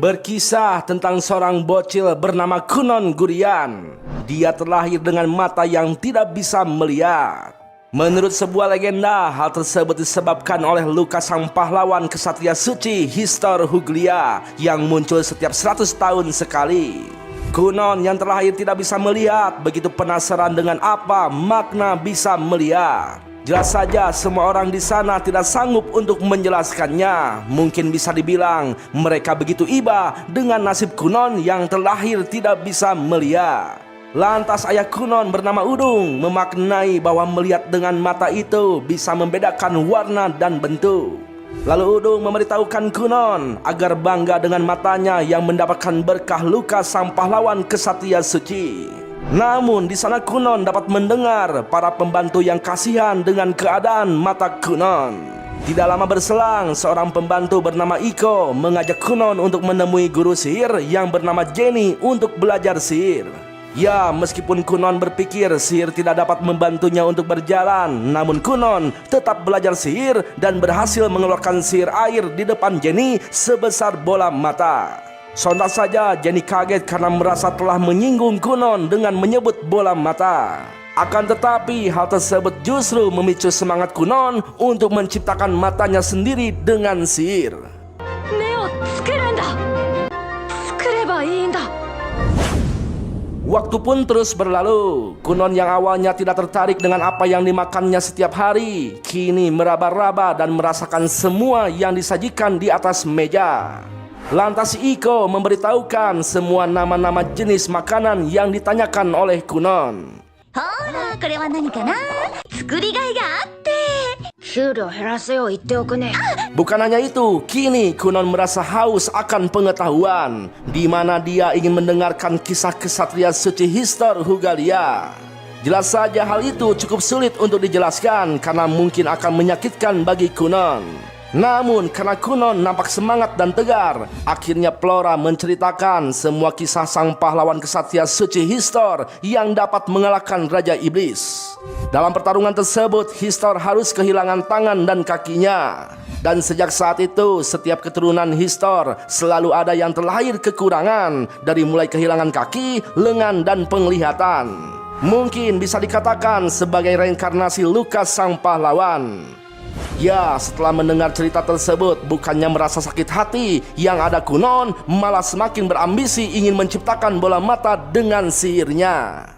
Berkisah tentang seorang bocil bernama Kunon Gurian. Dia terlahir dengan mata yang tidak bisa melihat. Menurut sebuah legenda, hal tersebut disebabkan oleh luka sang pahlawan kesatria suci Histor Huglia yang muncul setiap 100 tahun sekali. Kunon yang terlahir tidak bisa melihat begitu penasaran dengan apa makna bisa melihat. Jelas saja semua orang di sana tidak sanggup untuk menjelaskannya. Mungkin bisa dibilang mereka begitu iba dengan nasib Kunon yang terlahir tidak bisa melihat. Lantas ayah Kunon bernama Udung memaknai bahwa melihat dengan mata itu bisa membedakan warna dan bentuk. Lalu Udung memberitahukan Kunon agar bangga dengan matanya yang mendapatkan berkah luka sang pahlawan kesatria suci. Namun di sana Kunon dapat mendengar para pembantu yang kasihan dengan keadaan mata Kunon. Tidak lama berselang, seorang pembantu bernama Iko mengajak Kunon untuk menemui guru sihir yang bernama Jenny untuk belajar sihir. Ya, meskipun Kunon berpikir sihir tidak dapat membantunya untuk berjalan, namun Kunon tetap belajar sihir dan berhasil mengeluarkan sihir air di depan Jenny sebesar bola mata. Sontak saja Jenny kaget karena merasa telah menyinggung Kunon dengan menyebut bola mata. Akan tetapi hal tersebut justru memicu semangat Kunon untuk menciptakan matanya sendiri dengan sihir. Waktu pun terus berlalu. Kunon yang awalnya tidak tertarik dengan apa yang dimakannya setiap hari, kini meraba-raba dan merasakan semua yang disajikan di atas meja. Lantas Iko memberitahukan semua nama-nama jenis makanan yang ditanyakan oleh Kunon. Bukan hanya itu, kini Kunon merasa haus akan pengetahuan, di mana dia ingin mendengarkan kisah kesatria suci Histor Huglia. Jelas saja hal itu cukup sulit untuk dijelaskan karena mungkin akan menyakitkan bagi Kunon. Namun karena Kunon nampak semangat dan tegar, akhirnya Flora menceritakan semua kisah sang pahlawan kesatria suci Histor yang dapat mengalahkan Raja Iblis. Dalam pertarungan tersebut, Histor harus kehilangan tangan dan kakinya. Dan sejak saat itu, setiap keturunan Histor selalu ada yang terlahir kekurangan, dari mulai kehilangan kaki, lengan, dan penglihatan. Mungkin bisa dikatakan sebagai reinkarnasi luka sang pahlawan. Ya, setelah mendengar cerita tersebut, bukannya merasa sakit hati, yang ada Kunon malah semakin berambisi ingin menciptakan bola mata dengan sihirnya.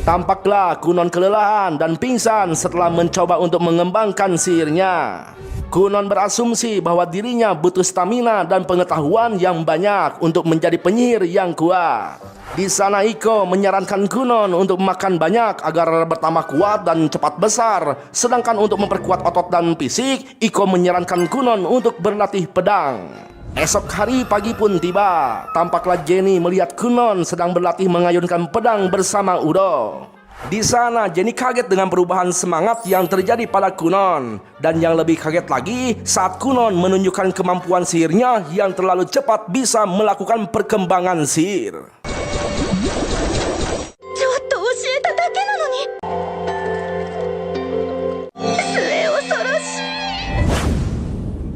Tampaklah Kunon kelelahan dan pingsan setelah mencoba untuk mengembangkan sihirnya. Kunon berasumsi bahwa dirinya butuh stamina dan pengetahuan yang banyak untuk menjadi penyihir yang kuat. Di sana Iko menyarankan Kunon untuk makan banyak agar bertambah kuat dan cepat besar. Sedangkan untuk memperkuat otot dan fisik, Iko menyarankan Kunon untuk berlatih pedang. Esok hari pagi pun tiba. Tampaklah Jenny melihat Kunon sedang berlatih mengayunkan pedang bersama Udo. Di sana Jenny kaget dengan perubahan semangat yang terjadi pada Kunon. Dan yang lebih kaget lagi saat Kunon menunjukkan kemampuan sihirnya yang terlalu cepat bisa melakukan perkembangan sihir.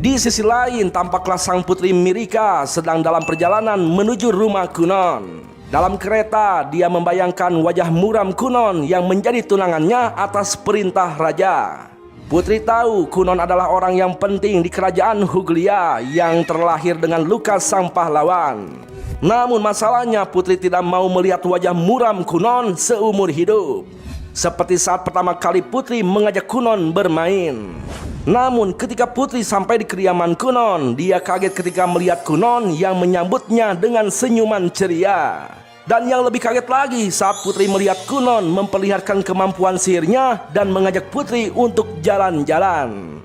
Di sisi lain, tampaklah sang putri Mirika sedang dalam perjalanan menuju rumah Kunon. Dalam kereta, dia membayangkan wajah muram Kunon yang menjadi tunangannya atas perintah raja. Putri tahu Kunon adalah orang yang penting di kerajaan Huglia yang terlahir dengan luka sang pahlawan. Namun masalahnya putri tidak mau melihat wajah muram Kunon seumur hidup. Seperti saat pertama kali putri mengajak Kunon bermain. Namun ketika putri sampai di kediaman Kunon, dia kaget ketika melihat Kunon yang menyambutnya dengan senyuman ceria. Dan yang lebih kaget lagi saat putri melihat Kunon memperlihatkan kemampuan sihirnya dan mengajak putri untuk jalan-jalan.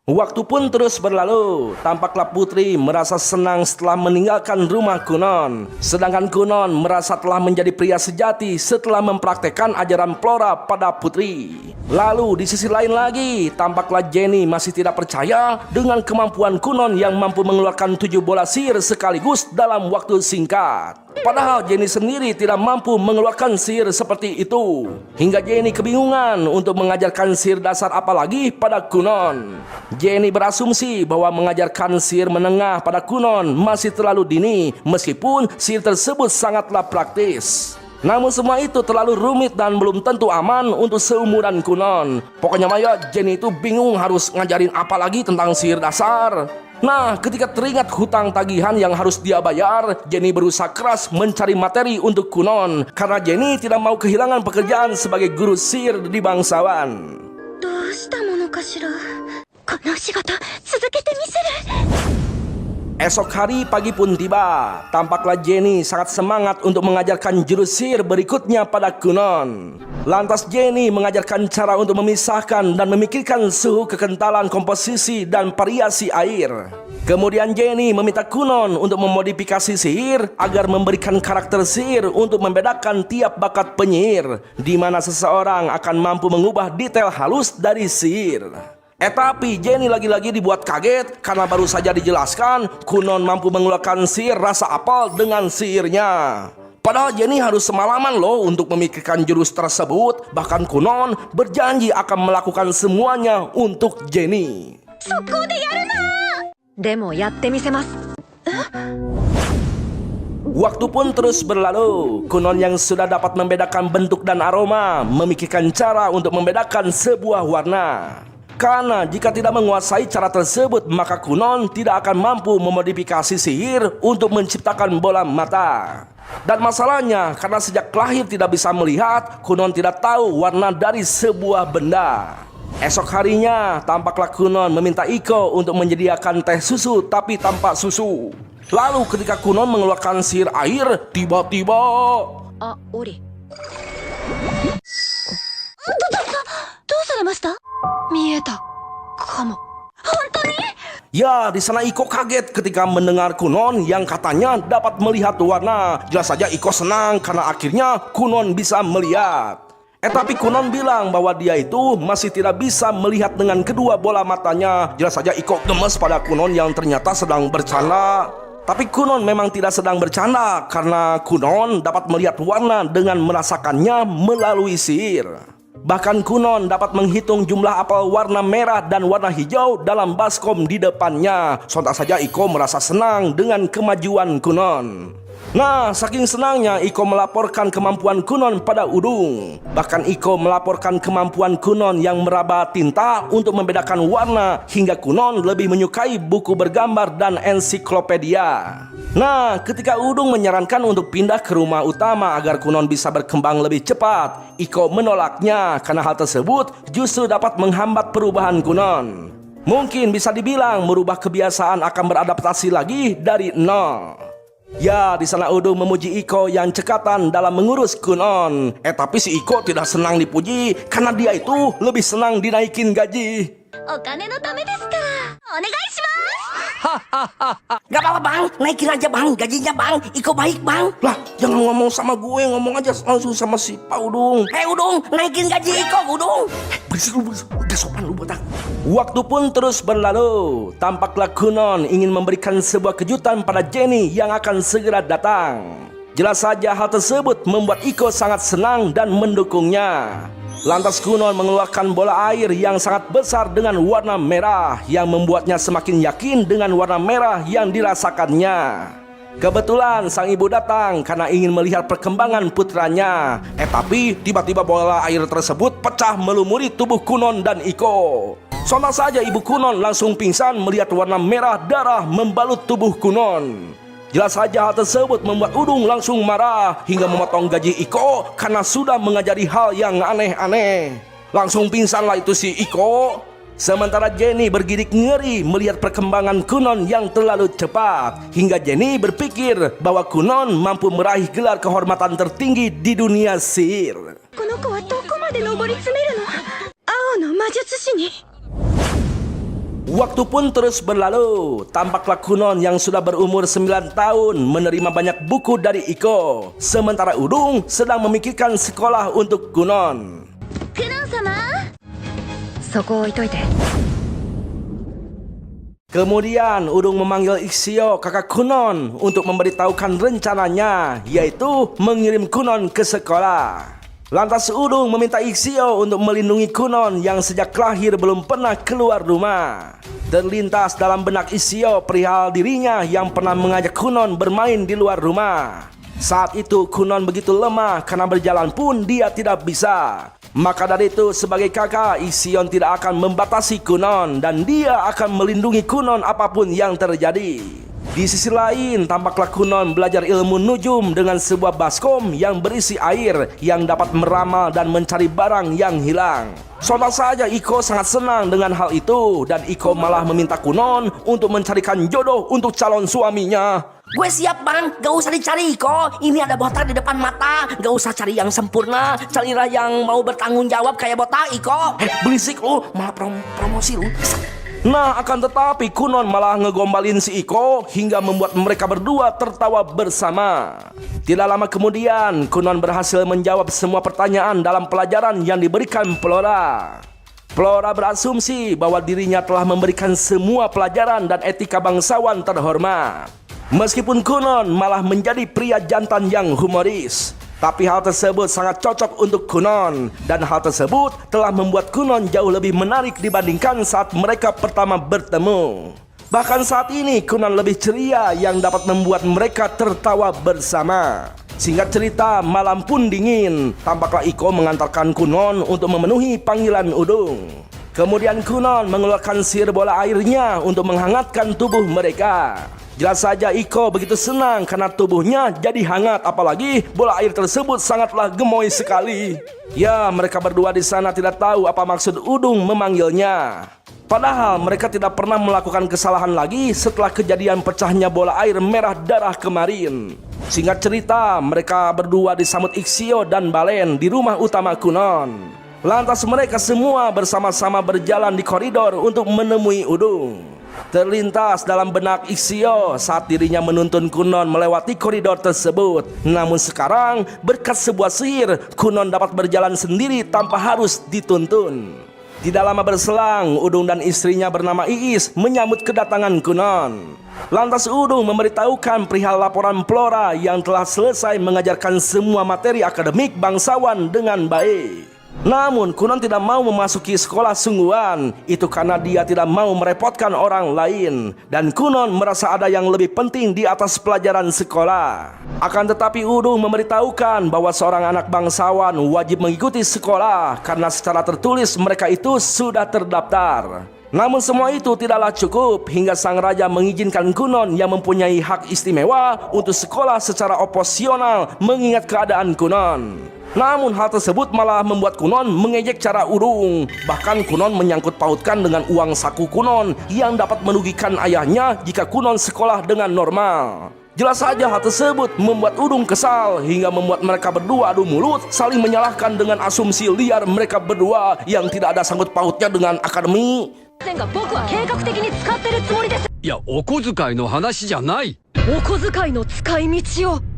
Waktu pun terus berlalu, tampaklah Putri merasa senang setelah meninggalkan rumah Kunon. Sedangkan Kunon merasa telah menjadi pria sejati setelah mempraktekkan ajaran Flora pada Putri. Lalu di sisi lain lagi, tampaklah Jenny masih tidak percaya dengan kemampuan Kunon yang mampu mengeluarkan 7 bola sihir sekaligus dalam waktu singkat. Padahal Jenny sendiri tidak mampu mengeluarkan sihir seperti itu. Hingga Jenny kebingungan untuk mengajarkan sihir dasar apalagi pada Kunon. Jenny berasumsi bahwa mengajarkan sihir menengah pada Kunon masih terlalu dini, meskipun sihir tersebut sangatlah praktis. Namun semua itu terlalu rumit dan belum tentu aman untuk seumuran Kunon. Pokoknya Maya, Jenny itu bingung harus ngajarin apa lagi tentang sihir dasar. Nah, ketika teringat hutang tagihan yang harus dia bayar, Jenny berusaha keras mencari materi untuk Kunon karena Jenny tidak mau kehilangan pekerjaan sebagai guru sihir di bangsawan. Esok hari pagi pun tiba. Tampaklah Jenny sangat semangat untuk mengajarkan jurus sihir berikutnya pada Kunon. Lantas Jenny mengajarkan cara untuk memisahkan dan memikirkan suhu, kekentalan, komposisi, dan variasi air. Kemudian Jenny meminta Kunon untuk memodifikasi sihir agar memberikan karakter sihir untuk membedakan tiap bakat penyihir, di mana seseorang akan mampu mengubah detail halus dari sihir. Tapi Jenny lagi-lagi dibuat kaget karena baru saja dijelaskan Kunon mampu mengeluarkan sihir rasa apel dengan sihirnya. Padahal Jenny harus semalaman loh untuk memikirkan jurus tersebut. Bahkan Kunon berjanji akan melakukan semuanya untuk Jenny. Waktu pun terus berlalu. Kunon yang sudah dapat membedakan bentuk dan aroma memikirkan cara untuk membedakan sebuah warna. Karena jika tidak menguasai cara tersebut, maka Kunon tidak akan mampu memodifikasi sihir untuk menciptakan bola mata. Dan masalahnya, karena sejak lahir tidak bisa melihat, Kunon tidak tahu warna dari sebuah benda. Esok harinya, tampaklah Kunon meminta Iko untuk menyediakan teh susu tapi tanpa susu. Lalu ketika Kunon mengeluarkan sihir air, tiba-tiba... Ya, di sana Iko kaget ketika mendengar Kunon yang katanya dapat melihat warna. Jelas saja Iko senang karena akhirnya Kunon bisa melihat. Tapi Kunon bilang bahwa dia itu masih tidak bisa melihat dengan kedua bola matanya. Jelas saja Iko gemes pada Kunon yang ternyata sedang bercanda. Tapi Kunon memang tidak sedang bercanda karena Kunon dapat melihat warna dengan merasakannya melalui sihir. Bahkan Kunon dapat menghitung jumlah apel warna merah dan warna hijau dalam baskom di depannya. Sontak saja Iko merasa senang dengan kemajuan Kunon. Nah, saking senangnya Iko melaporkan kemampuan Kunon pada Udung. Bahkan Iko melaporkan kemampuan Kunon yang meraba tinta untuk membedakan warna, hingga Kunon lebih menyukai buku bergambar dan ensiklopedia. Nah, ketika Udung menyarankan untuk pindah ke rumah utama agar Kunon bisa berkembang lebih cepat, Iko menolaknya karena hal tersebut justru dapat menghambat perubahan Kunon. Mungkin bisa dibilang merubah kebiasaan akan beradaptasi lagi dari nol. Ya, di sana Udung memuji Iko yang cekatan dalam mengurus Kunon. Tapi si Iko tidak senang dipuji karena dia itu lebih senang dinaikin gaji. Gak apa-apa bang, naikin aja bang, gajinya bang, Iko baik bang. Lah, jangan ngomong sama gue, ngomong aja langsung sama si Pak Udung. Udung, naikin gaji Iko, Udung. Berisik lu, udah sopan lu botak. Waktu pun terus berlalu. Tampaklah Kunon ingin memberikan sebuah kejutan pada Jenny yang akan segera datang. Jelas saja hal tersebut membuat Iko sangat senang dan mendukungnya. Lantas Kunon mengeluarkan bola air yang sangat besar dengan warna merah, yang membuatnya semakin yakin dengan warna merah yang dirasakannya. Kebetulan sang ibu datang karena ingin melihat perkembangan putranya. Tapi tiba-tiba bola air tersebut pecah melumuri tubuh Kunon dan Iko. Sontak saja ibu Kunon langsung pingsan melihat warna merah darah membalut tubuh Kunon. Jelas saja hal tersebut membuat Udung langsung marah hingga memotong gaji Iko karena sudah mengajari hal yang aneh-aneh. Langsung pingsanlah itu si Iko. Sementara Jenny bergidik ngeri melihat perkembangan Kunon yang terlalu cepat, hingga Jenny berpikir bahwa Kunon mampu meraih gelar kehormatan tertinggi di dunia sihir. Waktu pun terus berlalu. Tampaklah Kunon yang sudah berumur 9 tahun menerima banyak buku dari Iko. Sementara Udung sedang memikirkan sekolah untuk Kunon. クノン様そこ置いといて Kemudian Udung memanggil Ixio, kakak Kunon, untuk memberitahukan rencananya, yaitu mengirim Kunon ke sekolah. Lantas Udung meminta Ixio untuk melindungi Kunon yang sejak lahir belum pernah keluar rumah. Terlintas dalam benak Ixio perihal dirinya yang pernah mengajak Kunon bermain di luar rumah. Saat itu Kunon begitu lemah karena berjalan pun dia tidak bisa. Maka dari itu sebagai kakak, Ixion tidak akan membatasi Kunon dan dia akan melindungi Kunon apapun yang terjadi. Di sisi lain, tampaklah Kunon belajar ilmu nujum dengan sebuah baskom yang berisi air yang dapat meramal dan mencari barang yang hilang. Sontak saja Iko sangat senang dengan hal itu dan Iko malah meminta Kunon untuk mencarikan jodoh untuk calon suaminya. Gue siap bang, gak usah dicari kok. Ini ada botak di depan mata. Gak usah cari yang sempurna, carilah yang mau bertanggung jawab kayak botak Iko. Berisik lu, malah promosi lu. Nah akan tetapi Kunon malah ngegombalin si Iko hingga membuat mereka berdua tertawa bersama. Tidak lama kemudian Kunon berhasil menjawab semua pertanyaan dalam pelajaran yang diberikan Flora. Flora berasumsi bahwa dirinya telah memberikan semua pelajaran dan etika bangsawan terhormat. Meskipun Kunon malah menjadi pria jantan yang humoris, tapi hal tersebut sangat cocok untuk Kunon. Dan hal tersebut telah membuat Kunon jauh lebih menarik dibandingkan saat mereka pertama bertemu. Bahkan saat ini Kunon lebih ceria yang dapat membuat mereka tertawa bersama. Singkat cerita, malam pun dingin. Tampaklah Iko mengantarkan Kunon untuk memenuhi panggilan Udung. Kemudian Kunon mengeluarkan sihir bola airnya untuk menghangatkan tubuh mereka. Jelas saja Iko begitu senang karena tubuhnya jadi hangat, apalagi bola air tersebut sangatlah gemoy sekali. Ya, mereka berdua di sana tidak tahu apa maksud Udung memanggilnya. Padahal mereka tidak pernah melakukan kesalahan lagi setelah kejadian pecahnya bola air merah darah kemarin. Singkat cerita, mereka berdua disambut Ixio dan Balen di rumah utama Kunon. Lantas mereka semua bersama-sama berjalan di koridor untuk menemui Udung. Terlintas dalam benak Ixio saat dirinya menuntun Kunon melewati koridor tersebut. Namun sekarang berkat sebuah sihir, Kunon dapat berjalan sendiri tanpa harus dituntun. Tidak lama berselang, Udung dan istrinya bernama Iis menyambut kedatangan Kunon. Lantas Udung memberitahukan perihal laporan Flora yang telah selesai mengajarkan semua materi akademik bangsawan dengan baik. Namun Kunon tidak mau memasuki sekolah sungguhan. Itu karena dia tidak mau merepotkan orang lain. Dan Kunon merasa ada yang lebih penting di atas pelajaran sekolah. Akan tetapi Udung memberitahukan bahwa seorang anak bangsawan wajib mengikuti sekolah karena secara tertulis mereka itu sudah terdaftar. Namun semua itu tidaklah cukup hingga sang raja mengizinkan Kunon yang mempunyai hak istimewa untuk sekolah secara opsional mengingat keadaan Kunon. Namun hal tersebut malah membuat Kunon mengejek cara Udung. Bahkan Kunon menyangkut pautkan dengan uang saku Kunon yang dapat merugikan ayahnya jika Kunon sekolah dengan normal. Jelas saja hal tersebut membuat Udung kesal hingga membuat mereka berdua adu mulut saling menyalahkan dengan asumsi liar mereka berdua yang tidak ada sangkut pautnya dengan akademi. 僕は計画的に使ってるつもりです。いや、お小遣いの話じゃない。お小遣いの使い道を。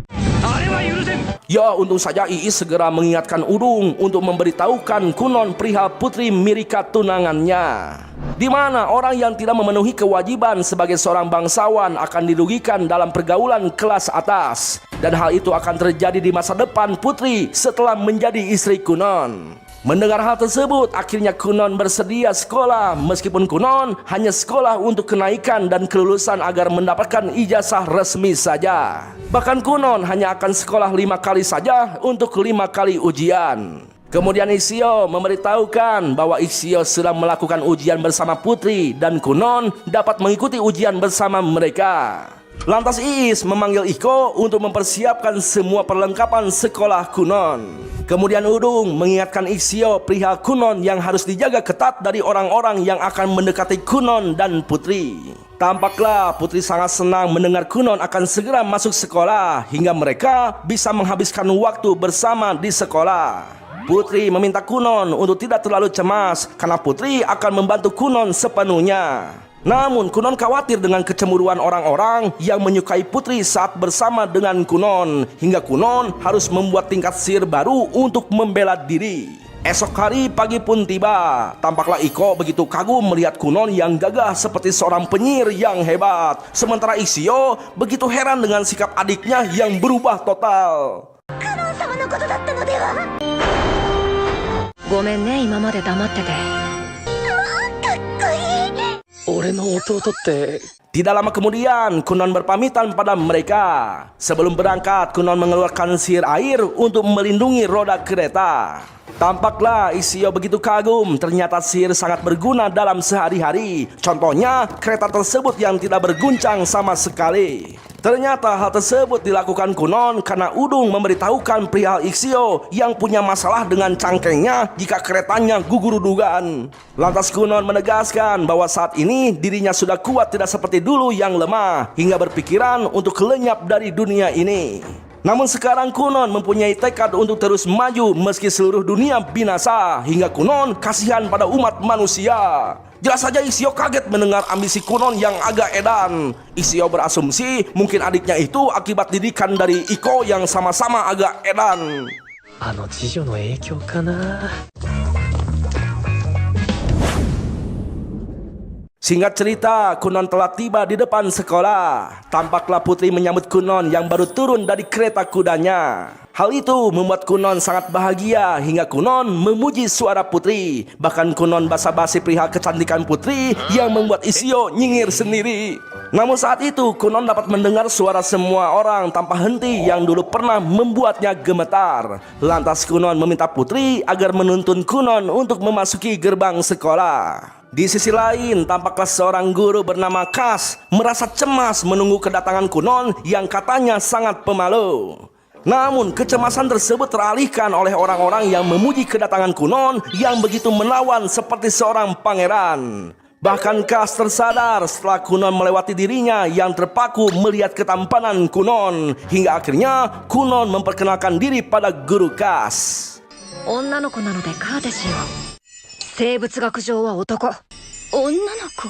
Ya, untung saja Iis segera mengingatkan Udung untuk memberitahukan Kunon perihal Putri Mirika tunangannya, di mana orang yang tidak memenuhi kewajiban sebagai seorang bangsawan akan dirugikan dalam pergaulan kelas atas. Dan hal itu akan terjadi di masa depan Putri setelah menjadi istri Kunon. Mendengar hal tersebut, akhirnya Kunon bersedia sekolah, meskipun Kunon hanya sekolah untuk kenaikan dan kelulusan agar mendapatkan ijazah resmi saja. Bahkan Kunon hanya akan sekolah 5 kali saja untuk 5 kali ujian. Kemudian Ixio memberitahukan bahwa Ixio sedang melakukan ujian bersama Putri dan Kunon dapat mengikuti ujian bersama mereka. Lantas Iis memanggil Iko untuk mempersiapkan semua perlengkapan sekolah Kunon. Kemudian Udung mengingatkan Ixio perihal Kunon yang harus dijaga ketat dari orang-orang yang akan mendekati Kunon dan Putri. Tampaklah Putri sangat senang mendengar Kunon akan segera masuk sekolah hingga mereka bisa menghabiskan waktu bersama di sekolah. Putri meminta Kunon untuk tidak terlalu cemas karena Putri akan membantu Kunon sepenuhnya. Namun Kunon khawatir dengan kecemburuan orang-orang yang menyukai Putri saat bersama dengan Kunon, hingga Kunon harus membuat tingkat sihir baru untuk membela diri. Esok hari pagi pun tiba. Tampaklah Iko begitu kagum melihat Kunon yang gagah seperti seorang penyihir yang hebat. Sementara Ishio begitu heran dengan sikap adiknya yang berubah total. ごめんね今まで黙ってて。俺の弟って Tidak lama kemudian, Kunon berpamitan pada mereka. Sebelum berangkat, Kunon mengeluarkan sihir air untuk melindungi roda kereta. Tampaklah Ishio begitu kagum, ternyata sihir sangat berguna dalam sehari-hari. Contohnya, kereta tersebut yang tidak berguncang sama sekali. Ternyata hal tersebut dilakukan Kunon karena Udung memberitahukan perihal Ishio yang punya masalah dengan cangkengnya jika keretanya gugur dugaan. Lantas Kunon menegaskan bahwa saat ini dirinya sudah kuat, tidak seperti dulu yang lemah, hingga berpikiran untuk lenyap dari dunia ini. Namun sekarang Kunon mempunyai tekad untuk terus maju meski seluruh dunia binasa, hingga Kunon kasihan pada umat manusia. Jelas saja Ishio kaget mendengar ambisi Kunon yang agak edan. Ishio berasumsi mungkin adiknya itu akibat didikan dari Iko yang sama-sama agak edan. あの次女の影響かな。 Singkat cerita, Kunon telah tiba di depan sekolah. Tampaklah Putri menyambut Kunon yang baru turun dari kereta kudanya. Hal itu membuat Kunon sangat bahagia hingga Kunon memuji suara Putri. Bahkan Kunon basa-basi perihal kecantikan Putri yang membuat Ishio nyengir sendiri. Namun saat itu Kunon dapat mendengar suara semua orang tanpa henti yang dulu pernah membuatnya gemetar. Lantas Kunon meminta Putri agar menuntun Kunon untuk memasuki gerbang sekolah. Di sisi lain, tampaklah seorang guru bernama Kas merasa cemas menunggu kedatangan Kunon yang katanya sangat pemalu. Namun kecemasan tersebut teralihkan oleh orang-orang yang memuji kedatangan Kunon yang begitu menawan seperti seorang pangeran. Bahkan Kas tersadar setelah Kunon melewati dirinya yang terpaku melihat ketampanan Kunon, hingga akhirnya Kunon memperkenalkan diri pada guru Kas. 女の子なのでカーテシーを。生物学上は男。女の子？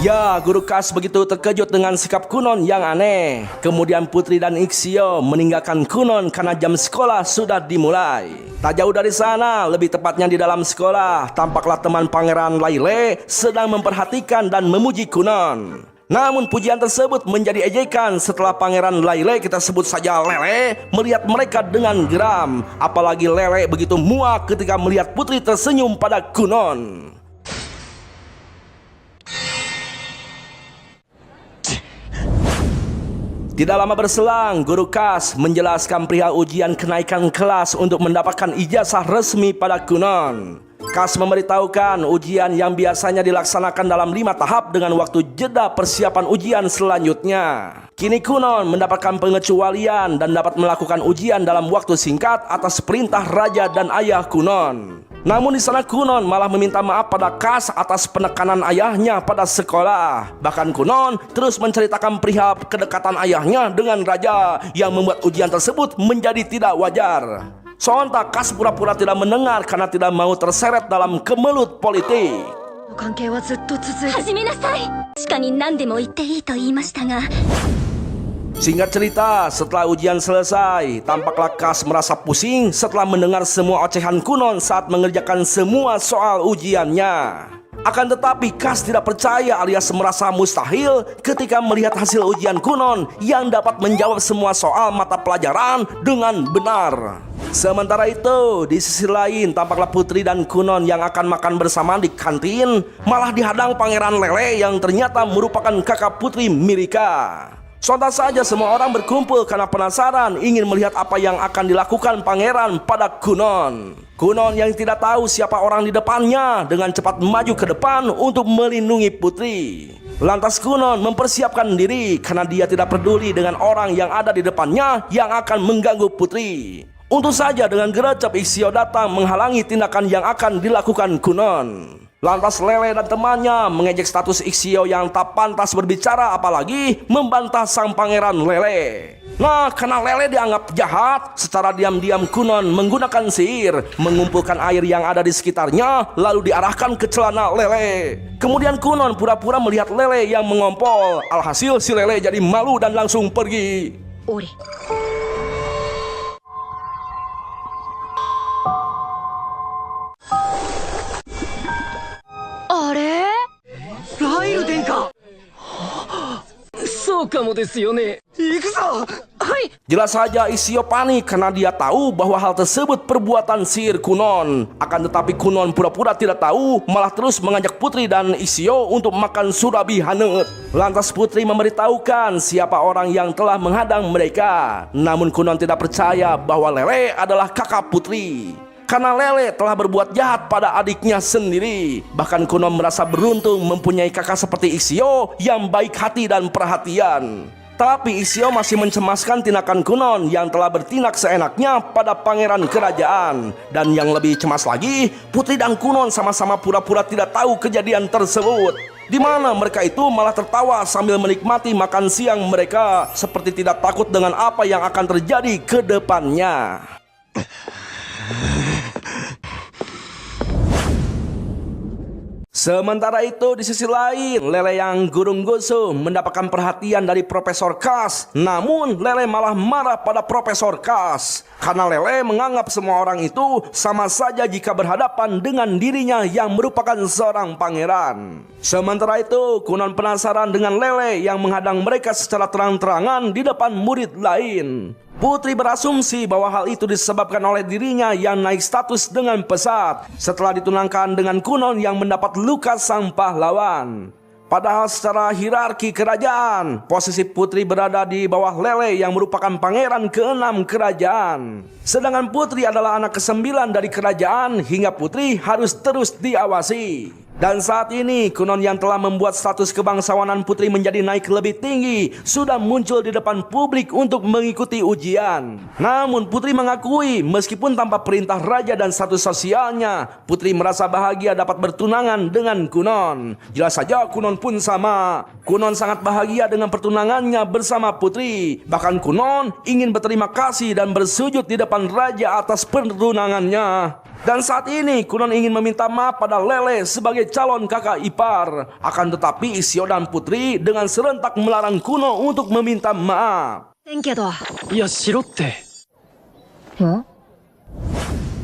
Ya, guru Kas begitu terkejut dengan sikap Kunon yang aneh. Kemudian Putri dan Ishio meninggalkan Kunon karena jam sekolah sudah dimulai. Tak jauh dari sana, lebih tepatnya di dalam sekolah, tampaklah teman Pangeran Laile sedang memperhatikan dan memuji Kunon. Namun pujian tersebut menjadi ejekan setelah Pangeran Laile, kita sebut saja Lele, melihat mereka dengan geram. Apalagi Lele begitu muak ketika melihat Putri tersenyum pada Kunon. Tidak lama berselang, guru Kas menjelaskan perihal ujian kenaikan kelas untuk mendapatkan ijazah resmi pada Kunon. Kas memberitahukan ujian yang biasanya dilaksanakan dalam 5 tahap dengan waktu jeda persiapan ujian selanjutnya. Kini Kunon mendapatkan pengecualian dan dapat melakukan ujian dalam waktu singkat atas perintah raja dan ayah Kunon. Namun di sana Kunon malah meminta maaf pada Kas atas penekanan ayahnya pada sekolah. Bahkan Kunon terus menceritakan perihal kedekatan ayahnya dengan raja yang membuat ujian tersebut menjadi tidak wajar. Sontak Kas pura-pura tidak mendengar karena tidak mau terseret dalam kemelut politik. 関係はずっと続いて。始めなさい。確かに何でも言っていいと言いましたが。 Singkat cerita, setelah ujian selesai, tampaklah Kas merasa pusing setelah mendengar semua ocehan Kunon saat mengerjakan semua soal ujiannya. Akan tetapi Kas tidak percaya alias merasa mustahil ketika melihat hasil ujian Kunon yang dapat menjawab semua soal mata pelajaran dengan benar. Sementara itu, di sisi lain tampaklah Putri dan Kunon yang akan makan bersama di kantin malah dihadang Pangeran Lele yang ternyata merupakan kakak Putri Mirika. Sontak saja semua orang berkumpul karena penasaran ingin melihat apa yang akan dilakukan pangeran pada Kunon. Kunon yang tidak tahu siapa orang di depannya dengan cepat maju ke depan untuk melindungi Putri. Lantas Kunon mempersiapkan diri karena dia tidak peduli dengan orang yang ada di depannya yang akan mengganggu Putri. Untung saja dengan geracap Ishio datang menghalangi tindakan yang akan dilakukan Kunon. Lantas Lele dan temannya mengejek status Ixio yang tak pantas berbicara, apalagi membantah sang pangeran Lele. Nah, karena Lele dianggap jahat, secara diam-diam Kunon menggunakan sihir, mengumpulkan air yang ada di sekitarnya, lalu diarahkan ke celana Lele. Kemudian Kunon pura-pura melihat Lele yang mengompol. Alhasil si Lele jadi malu dan langsung pergi. 俺 あれ ライル殿下そうかもですよね。行くぞ。 Jelas saja Ixio panik karena dia tahu bahwa hal tersebut perbuatan sihir Kunon. Akan tetapi Kunon pura-pura tidak tahu, malah terus mengajak Putri dan Ixio untuk makan surabi hangat. Lantas Putri memberitahukan siapa orang yang telah menghadang mereka. Namun Kunon tidak percaya bahwa Lele adalah kakak Putri, karena Lele telah berbuat jahat pada adiknya sendiri. Bahkan Kunon merasa beruntung mempunyai kakak seperti Ixio yang baik hati dan perhatian. Tapi Ixio masih mencemaskan tindakan Kunon yang telah bertindak seenaknya pada pangeran kerajaan. Dan yang lebih cemas lagi, Putri dan Kunon sama-sama pura-pura tidak tahu kejadian tersebut, di mana mereka itu malah tertawa sambil menikmati makan siang mereka, seperti tidak takut dengan apa yang akan terjadi ke depannya. Sementara itu di sisi lain, Lele yang gurung-gusu mendapatkan perhatian dari Profesor Kas. Namun Lele malah marah pada Profesor Kas, karena Lele menganggap semua orang itu sama saja jika berhadapan dengan dirinya yang merupakan seorang pangeran. Sementara itu Kunon penasaran dengan Lele yang menghadang mereka secara terang-terangan di depan murid lain. Putri berasumsi bahwa hal itu disebabkan oleh dirinya yang naik status dengan pesat setelah ditunangkan dengan Kunon yang mendapat luka sang pahlawan. Padahal secara hierarki kerajaan, posisi Putri berada di bawah Lele yang merupakan pangeran ke-6 kerajaan. Sedangkan Putri adalah anak ke-9 dari kerajaan, hingga Putri harus terus diawasi. Dan saat ini Kunon yang telah membuat status kebangsawanan Putri menjadi naik lebih tinggi sudah muncul di depan publik untuk mengikuti ujian. Namun Putri mengakui meskipun tanpa perintah raja dan status sosialnya, Putri merasa bahagia dapat bertunangan dengan Kunon. Jelas saja Kunon pun sama. Kunon sangat bahagia dengan pertunangannya bersama Putri. Bahkan Kunon ingin berterima kasih dan bersujud di depan raja atas pertunangannya. Dan saat ini Kunon ingin meminta maaf pada Lele sebagai calon kakak ipar. Akan tetapi Ixio dan Putri dengan serentak melarang Kunon untuk meminta maaf. せんけど。いや、しろって。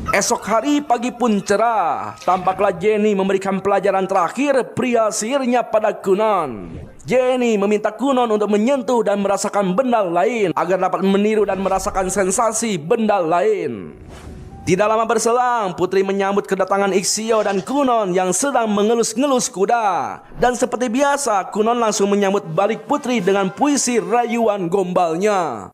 Esok hari pagi pun cerah. Tampaklah Jenny memberikan pelajaran terakhir pria sihirnya pada Kunon. Jenny meminta Kunon untuk menyentuh dan merasakan benda lain agar dapat meniru dan merasakan sensasi benda lain. Tidak lama berselang, Putri menyambut kedatangan Ixio dan Kunon yang sedang mengelus-ngelus kuda. Dan seperti biasa, Kunon langsung menyambut balik Putri dengan puisi rayuan gombalnya.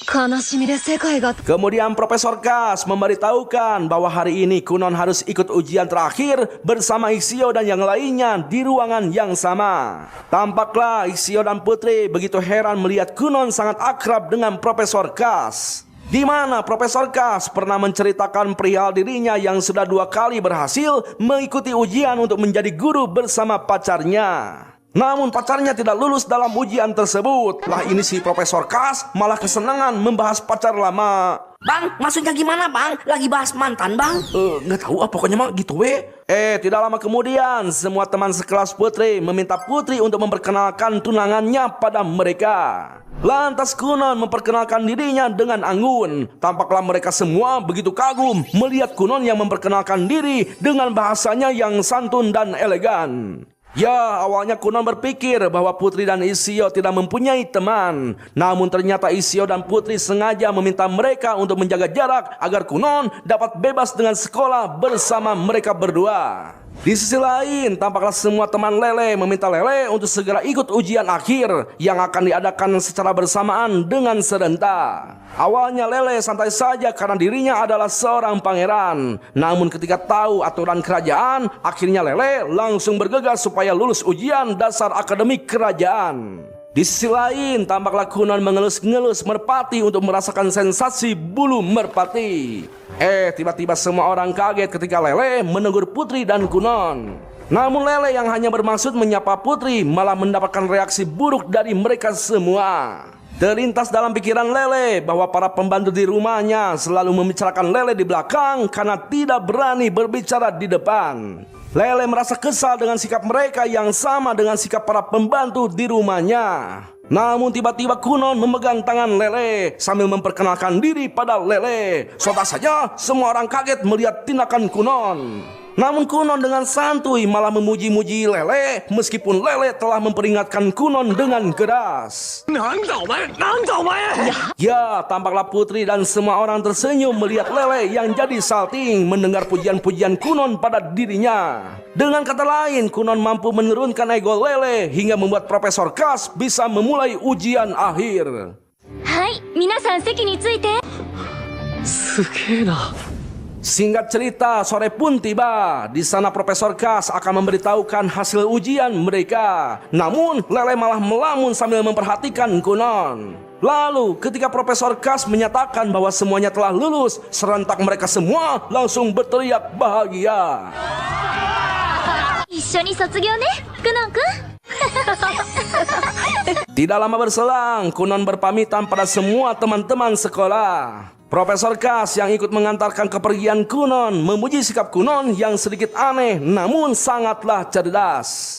悲しみで世界が Kemudian Profesor Kas memberitahukan bahwa hari ini Kunon harus ikut ujian terakhir bersama Ixio dan yang lainnya di ruangan yang sama. Tampaklah Ixio dan Putri begitu heran melihat Kunon sangat akrab dengan Profesor Kas, di mana Profesor Kas pernah menceritakan perihal dirinya yang sudah 2 kali berhasil mengikuti ujian untuk menjadi guru bersama pacarnya. Namun pacarnya tidak lulus dalam ujian tersebut. Lah ini si Profesor Kas malah kesenangan membahas pacar lama. Bang, maksudnya gimana bang? Lagi bahas mantan bang? Nggak tahu pokoknya mah gitu we. Tidak lama kemudian semua teman sekelas Putri meminta Putri untuk memperkenalkan tunangannya pada mereka. Lantas Kunon memperkenalkan dirinya dengan anggun. Tampaklah mereka semua begitu kagum melihat Kunon yang memperkenalkan diri dengan bahasanya yang santun dan elegan. Ya, awalnya Kunon berpikir bahwa Putri dan Ixio tidak mempunyai teman. Namun ternyata Ixio dan Putri sengaja meminta mereka untuk menjaga jarak agar Kunon dapat bebas dengan sekolah bersama mereka berdua. Di sisi lain, tampaklah semua teman Lele meminta Lele untuk segera ikut ujian akhir yang akan diadakan secara bersamaan dengan serentak. Awalnya Lele santai saja karena dirinya adalah seorang pangeran. Namun ketika tahu aturan kerajaan, akhirnya Lele langsung bergegas supaya lulus ujian dasar akademik kerajaan. Di sisi lain, tampaklah Kunon mengelus-ngelus merpati untuk merasakan sensasi bulu merpati. Tiba-tiba semua orang kaget ketika Lele menegur Putri dan Kunon. Namun Lele yang hanya bermaksud menyapa Putri malah mendapatkan reaksi buruk dari mereka semua. Terlintas dalam pikiran Lele bahwa para pembantu di rumahnya selalu membicarakan Lele di belakang karena tidak berani berbicara di depan. Lele merasa kesal dengan sikap mereka yang sama dengan sikap para pembantu di rumahnya. Namun tiba-tiba Kunon memegang tangan Lele sambil memperkenalkan diri pada Lele. Sontak saja semua orang kaget melihat tindakan Kunon. Namun Kunon dengan santuy malah memuji-muji Lele meskipun Lele telah memperingatkan Kunon dengan keras. Ya, tampaklah Putri dan semua orang tersenyum melihat Lele yang jadi salting mendengar pujian-pujian Kunon pada dirinya. Dengan kata lain, Kunon mampu menurunkan ego Lele hingga membuat Profesor Kas bisa memulai ujian akhir. はい皆さん席について。すげえな。 Singkat cerita, sore pun tiba. Di sana Profesor Kas akan memberitahukan hasil ujian mereka. Namun, Lele malah melamun sambil memperhatikan Kunon. Lalu, ketika Profesor Kas menyatakan bahwa semuanya telah lulus, serentak mereka semua langsung berteriak bahagia. 一緒に卒業ねクノンくん。 Tidak lama berselang, Kunon berpamitan pada semua teman-teman sekolah. Profesor Kas yang ikut mengantarkan kepergian Kunon memuji sikap Kunon yang sedikit aneh namun sangatlah cerdas.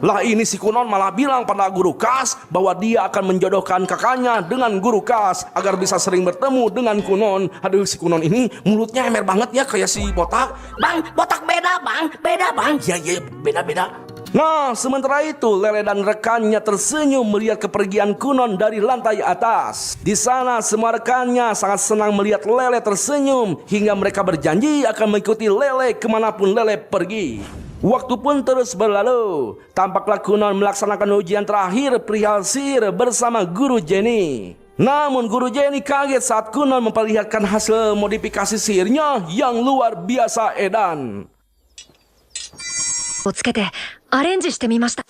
Lah ini si Kunon malah bilang pada Guru Kas bahwa dia akan menjodohkan kakaknya dengan Guru Kas agar bisa sering bertemu dengan Kunon. Aduh, si Kunon ini mulutnya emer banget ya kayak si Botak. Bang, Botak beda bang, beda bang. Ya beda-beda. Nah, sementara itu Lele dan rekannya tersenyum melihat kepergian Kunon dari lantai atas. Di sana semua rekannya sangat senang melihat Lele tersenyum hingga mereka berjanji akan mengikuti Lele kemanapun Lele pergi. Waktu pun terus berlalu. Tampaklah Kunon melaksanakan ujian terakhir perihal sihir bersama Guru Jenny. Namun Guru Jenny kaget saat Kunon memperlihatkan hasil modifikasi sihirnya yang luar biasa edan. をつけてアレンジしてみました。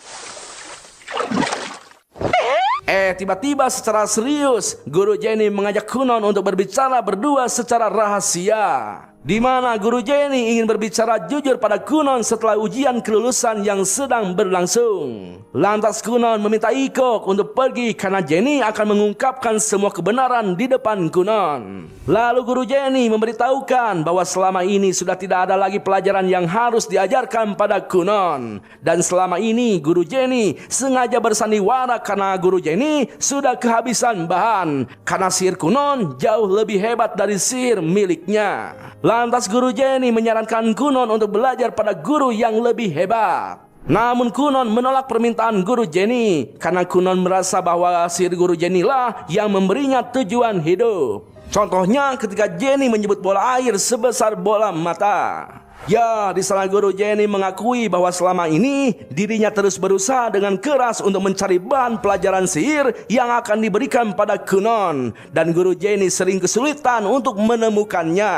Tiba-tiba secara serius Guru Jenny mengajak Kunon untuk berbicara berdua secara rahasia. Di mana Guru Jenny ingin berbicara jujur pada Kunon setelah ujian kelulusan yang sedang berlangsung. Lantas Kunon meminta Ikok untuk pergi karena Jenny akan mengungkapkan semua kebenaran di depan Kunon. Lalu Guru Jenny memberitahukan bahwa selama ini sudah tidak ada lagi pelajaran yang harus diajarkan pada Kunon. Dan selama ini Guru Jenny sengaja bersandiwara karena Guru Jenny sudah kehabisan bahan. Karena sihir Kunon jauh lebih hebat dari sihir miliknya. Lantas Guru Jenny menyarankan Kunon untuk belajar pada guru yang lebih hebat. Namun Kunon menolak permintaan Guru Jenny karena Kunon merasa bahwa sihir Guru Jenny lah yang memberinya tujuan hidup. Contohnya ketika Jenny menyebut bola air sebesar bola mata. Ya, di sana Guru Jenny mengakui bahwa selama ini dirinya terus berusaha dengan keras untuk mencari bahan pelajaran sihir yang akan diberikan pada Kunon. Dan Guru Jenny sering kesulitan untuk menemukannya.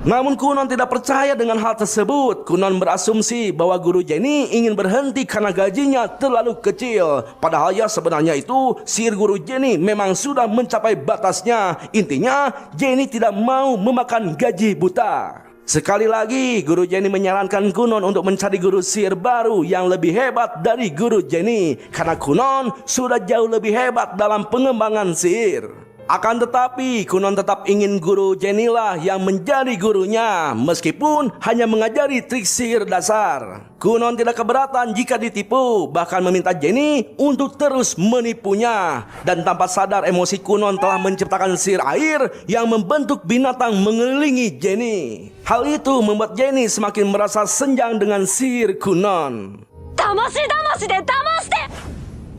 Namun Kunon tidak percaya dengan hal tersebut. Kunon berasumsi bahwa Guru Jenny ingin berhenti karena gajinya terlalu kecil. Padahal ya sebenarnya itu sihir Guru Jenny memang sudah mencapai batasnya. Intinya Jenny tidak mau memakan gaji buta. Sekali lagi Guru Jenny menyarankan Kunon untuk mencari guru sihir baru yang lebih hebat dari Guru Jenny. Karena Kunon sudah jauh lebih hebat dalam pengembangan sihir. Akan tetapi Kunon tetap ingin Guru Jenny lah yang menjadi gurunya, meskipun hanya mengajari trik sihir dasar. Kunon tidak keberatan jika ditipu, bahkan meminta Jenny untuk terus menipunya. Dan tanpa sadar emosi Kunon telah menciptakan sihir air yang membentuk binatang mengelilingi Jenny. Hal itu membuat Jenny semakin merasa senjang dengan sihir Kunon.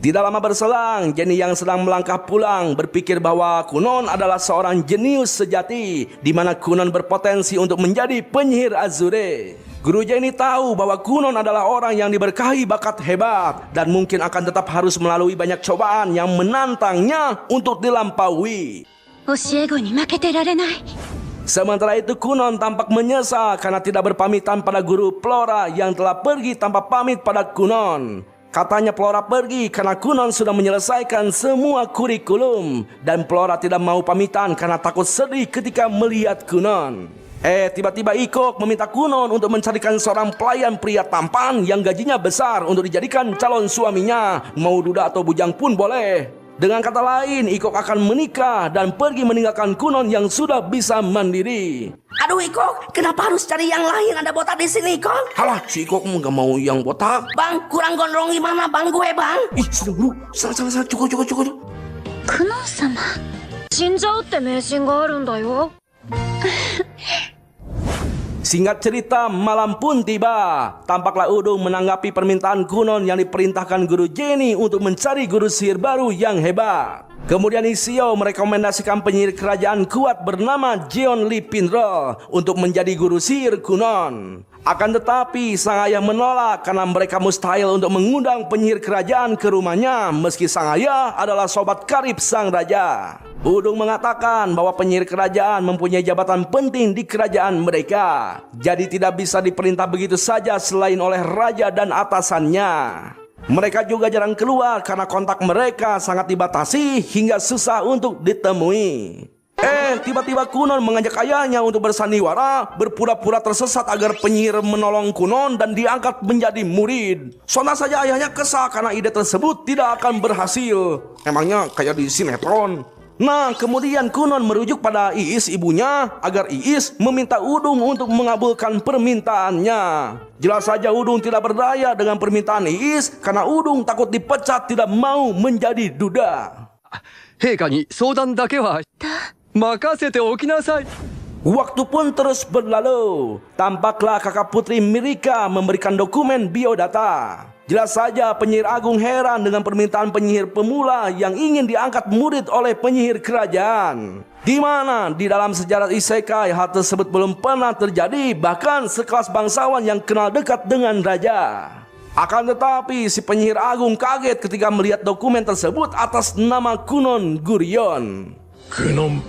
Tidak lama berselang, Jenny yang sedang melangkah pulang berpikir bahwa Kunon adalah seorang jenius sejati, di mana Kunon berpotensi untuk menjadi penyihir Azure. Guru Jenny tahu bahwa Kunon adalah orang yang diberkahi bakat hebat dan mungkin akan tetap harus melalui banyak cobaan yang menantangnya untuk dilampaui. Sementara itu Kunon tampak menyesal karena tidak berpamitan pada guru Flora yang telah pergi tanpa pamit pada Kunon. Katanya Flora pergi karena Kunon sudah menyelesaikan semua kurikulum. Dan Flora tidak mau pamitan karena takut sedih ketika melihat Kunon. Tiba-tiba Ikok meminta Kunon untuk mencarikan seorang pelayan pria tampan yang gajinya besar untuk dijadikan calon suaminya. Mau duda atau bujang pun boleh. Dengan kata lain, Ikok akan menikah dan pergi meninggalkan Kunon yang sudah bisa mandiri. Aduh Ikok, kenapa harus cari yang lain? Ada botak di sini Ikok. Halah, si Ikok nggak mau yang botak. Bang, kurang gondrong gimana bang gue bang? Ih, sudah dulu. Sana, cukup. クノン様。死んじゃうって迷信があるんだよ。 Singkat cerita, malam pun tiba. Tampaklah Udung menanggapi permintaan Kunon yang diperintahkan guru Jenny untuk mencari guru sihir baru yang hebat. Kemudian Isio merekomendasikan penyihir kerajaan kuat bernama Jeon Lee Pinro untuk menjadi guru sihir Kunon. Akan tetapi sang ayah menolak karena mereka mustahil untuk mengundang penyihir kerajaan ke rumahnya meski sang ayah adalah sobat karib sang raja. Udung mengatakan bahwa penyihir kerajaan mempunyai jabatan penting di kerajaan mereka. Jadi tidak bisa diperintah begitu saja selain oleh raja dan atasannya. Mereka juga jarang keluar karena kontak mereka sangat dibatasi hingga susah untuk ditemui. Tiba-tiba Kunon mengajak ayahnya untuk bersandiwara, berpura-pura tersesat agar penyihir menolong Kunon dan diangkat menjadi murid. Sontak saja ayahnya kesal karena ide tersebut tidak akan berhasil. Emangnya kayak di sinetron. Nah, kemudian Kunon merujuk pada Iis ibunya agar Iis meminta Udung untuk mengabulkan permintaannya. Jelas saja Udung tidak berdaya dengan permintaan Iis karena Udung takut dipecat tidak mau menjadi duda. 陛下に相談だけは任せておきなさい。 Waktu pun terus berlalu. Tampaklah kakak putri Mirika memberikan dokumen biodata. Jelas saja penyihir agung heran dengan permintaan penyihir pemula yang ingin diangkat murid oleh penyihir kerajaan. Di mana di dalam sejarah isekai hal tersebut belum pernah terjadi, bahkan sekelas bangsawan yang kenal dekat dengan raja. Akan tetapi si penyihir agung kaget ketika melihat dokumen tersebut atas nama Kunon Gurion. グノン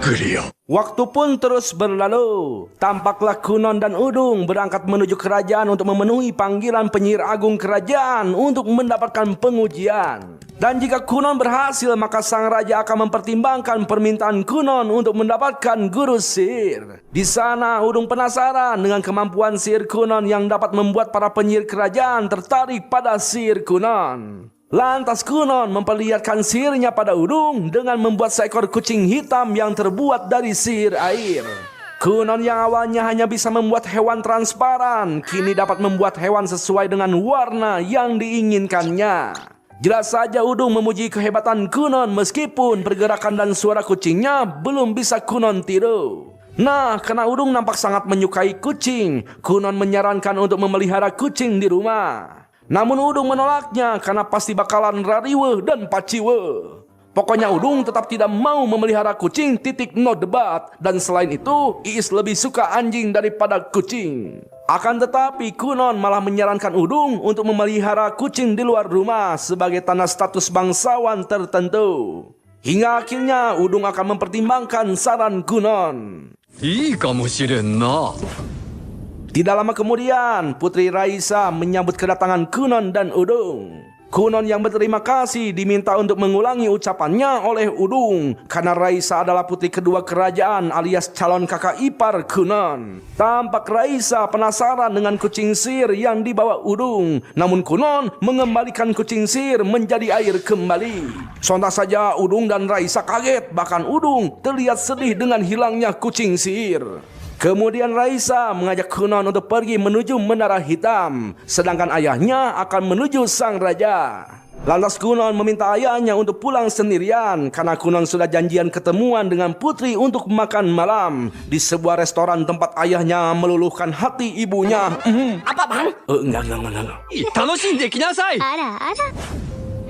グリオン。 Waktu pun terus berlalu. Tampaklah Kunon dan Udung berangkat menuju kerajaan untuk memenuhi panggilan penyihir agung kerajaan untuk mendapatkan pengujian. Dan jika Kunon berhasil, maka sang raja akan mempertimbangkan permintaan Kunon untuk mendapatkan guru sihir. Di sana Udung penasaran dengan kemampuan sihir Kunon yang dapat membuat para penyihir kerajaan tertarik pada sihir Kunon. Lantas Kunon memperlihatkan sihirnya pada Udung dengan membuat seekor kucing hitam yang terbuat dari sihir air. Kunon yang awalnya hanya bisa membuat hewan transparan, kini dapat membuat hewan sesuai dengan warna yang diinginkannya. Jelas saja Udung memuji kehebatan Kunon meskipun pergerakan dan suara kucingnya belum bisa Kunon tiru. Nah, karena Udung nampak sangat menyukai kucing, Kunon menyarankan untuk memelihara kucing di rumah. Namun Udung menolaknya karena pasti bakalan rariwe dan paciwe. Pokoknya Udung tetap tidak mau memelihara kucing, no debat. Dan selain itu, Iis lebih suka anjing daripada kucing. Akan tetapi Kunon malah menyarankan Udung untuk memelihara kucing di luar rumah sebagai tanda status bangsawan tertentu. Hingga akhirnya Udung akan mempertimbangkan saran Kunon. いいかもしれんな。 Tidak lama kemudian, Putri Raisa menyambut kedatangan Kunon dan Udung. Kunon yang berterima kasih diminta untuk mengulangi ucapannya oleh Udung karena Raisa adalah putri kedua kerajaan alias calon kakak ipar Kunon. Tampak Raisa penasaran dengan kucing sihir yang dibawa Udung, namun Kunon mengembalikan kucing sihir menjadi air kembali. Sontak saja Udung dan Raisa kaget, bahkan Udung terlihat sedih dengan hilangnya kucing sihir. Kemudian Raisa mengajak Kunon untuk pergi menuju Menara Hitam, sedangkan ayahnya akan menuju sang raja. Lantas Kunon meminta ayahnya untuk pulang sendirian karena Kunon sudah janjian ketemuan dengan putri untuk makan malam di sebuah restoran tempat ayahnya meluluhkan hati ibunya. Apa bang? Enggak. 楽しんできなさい。あらあら。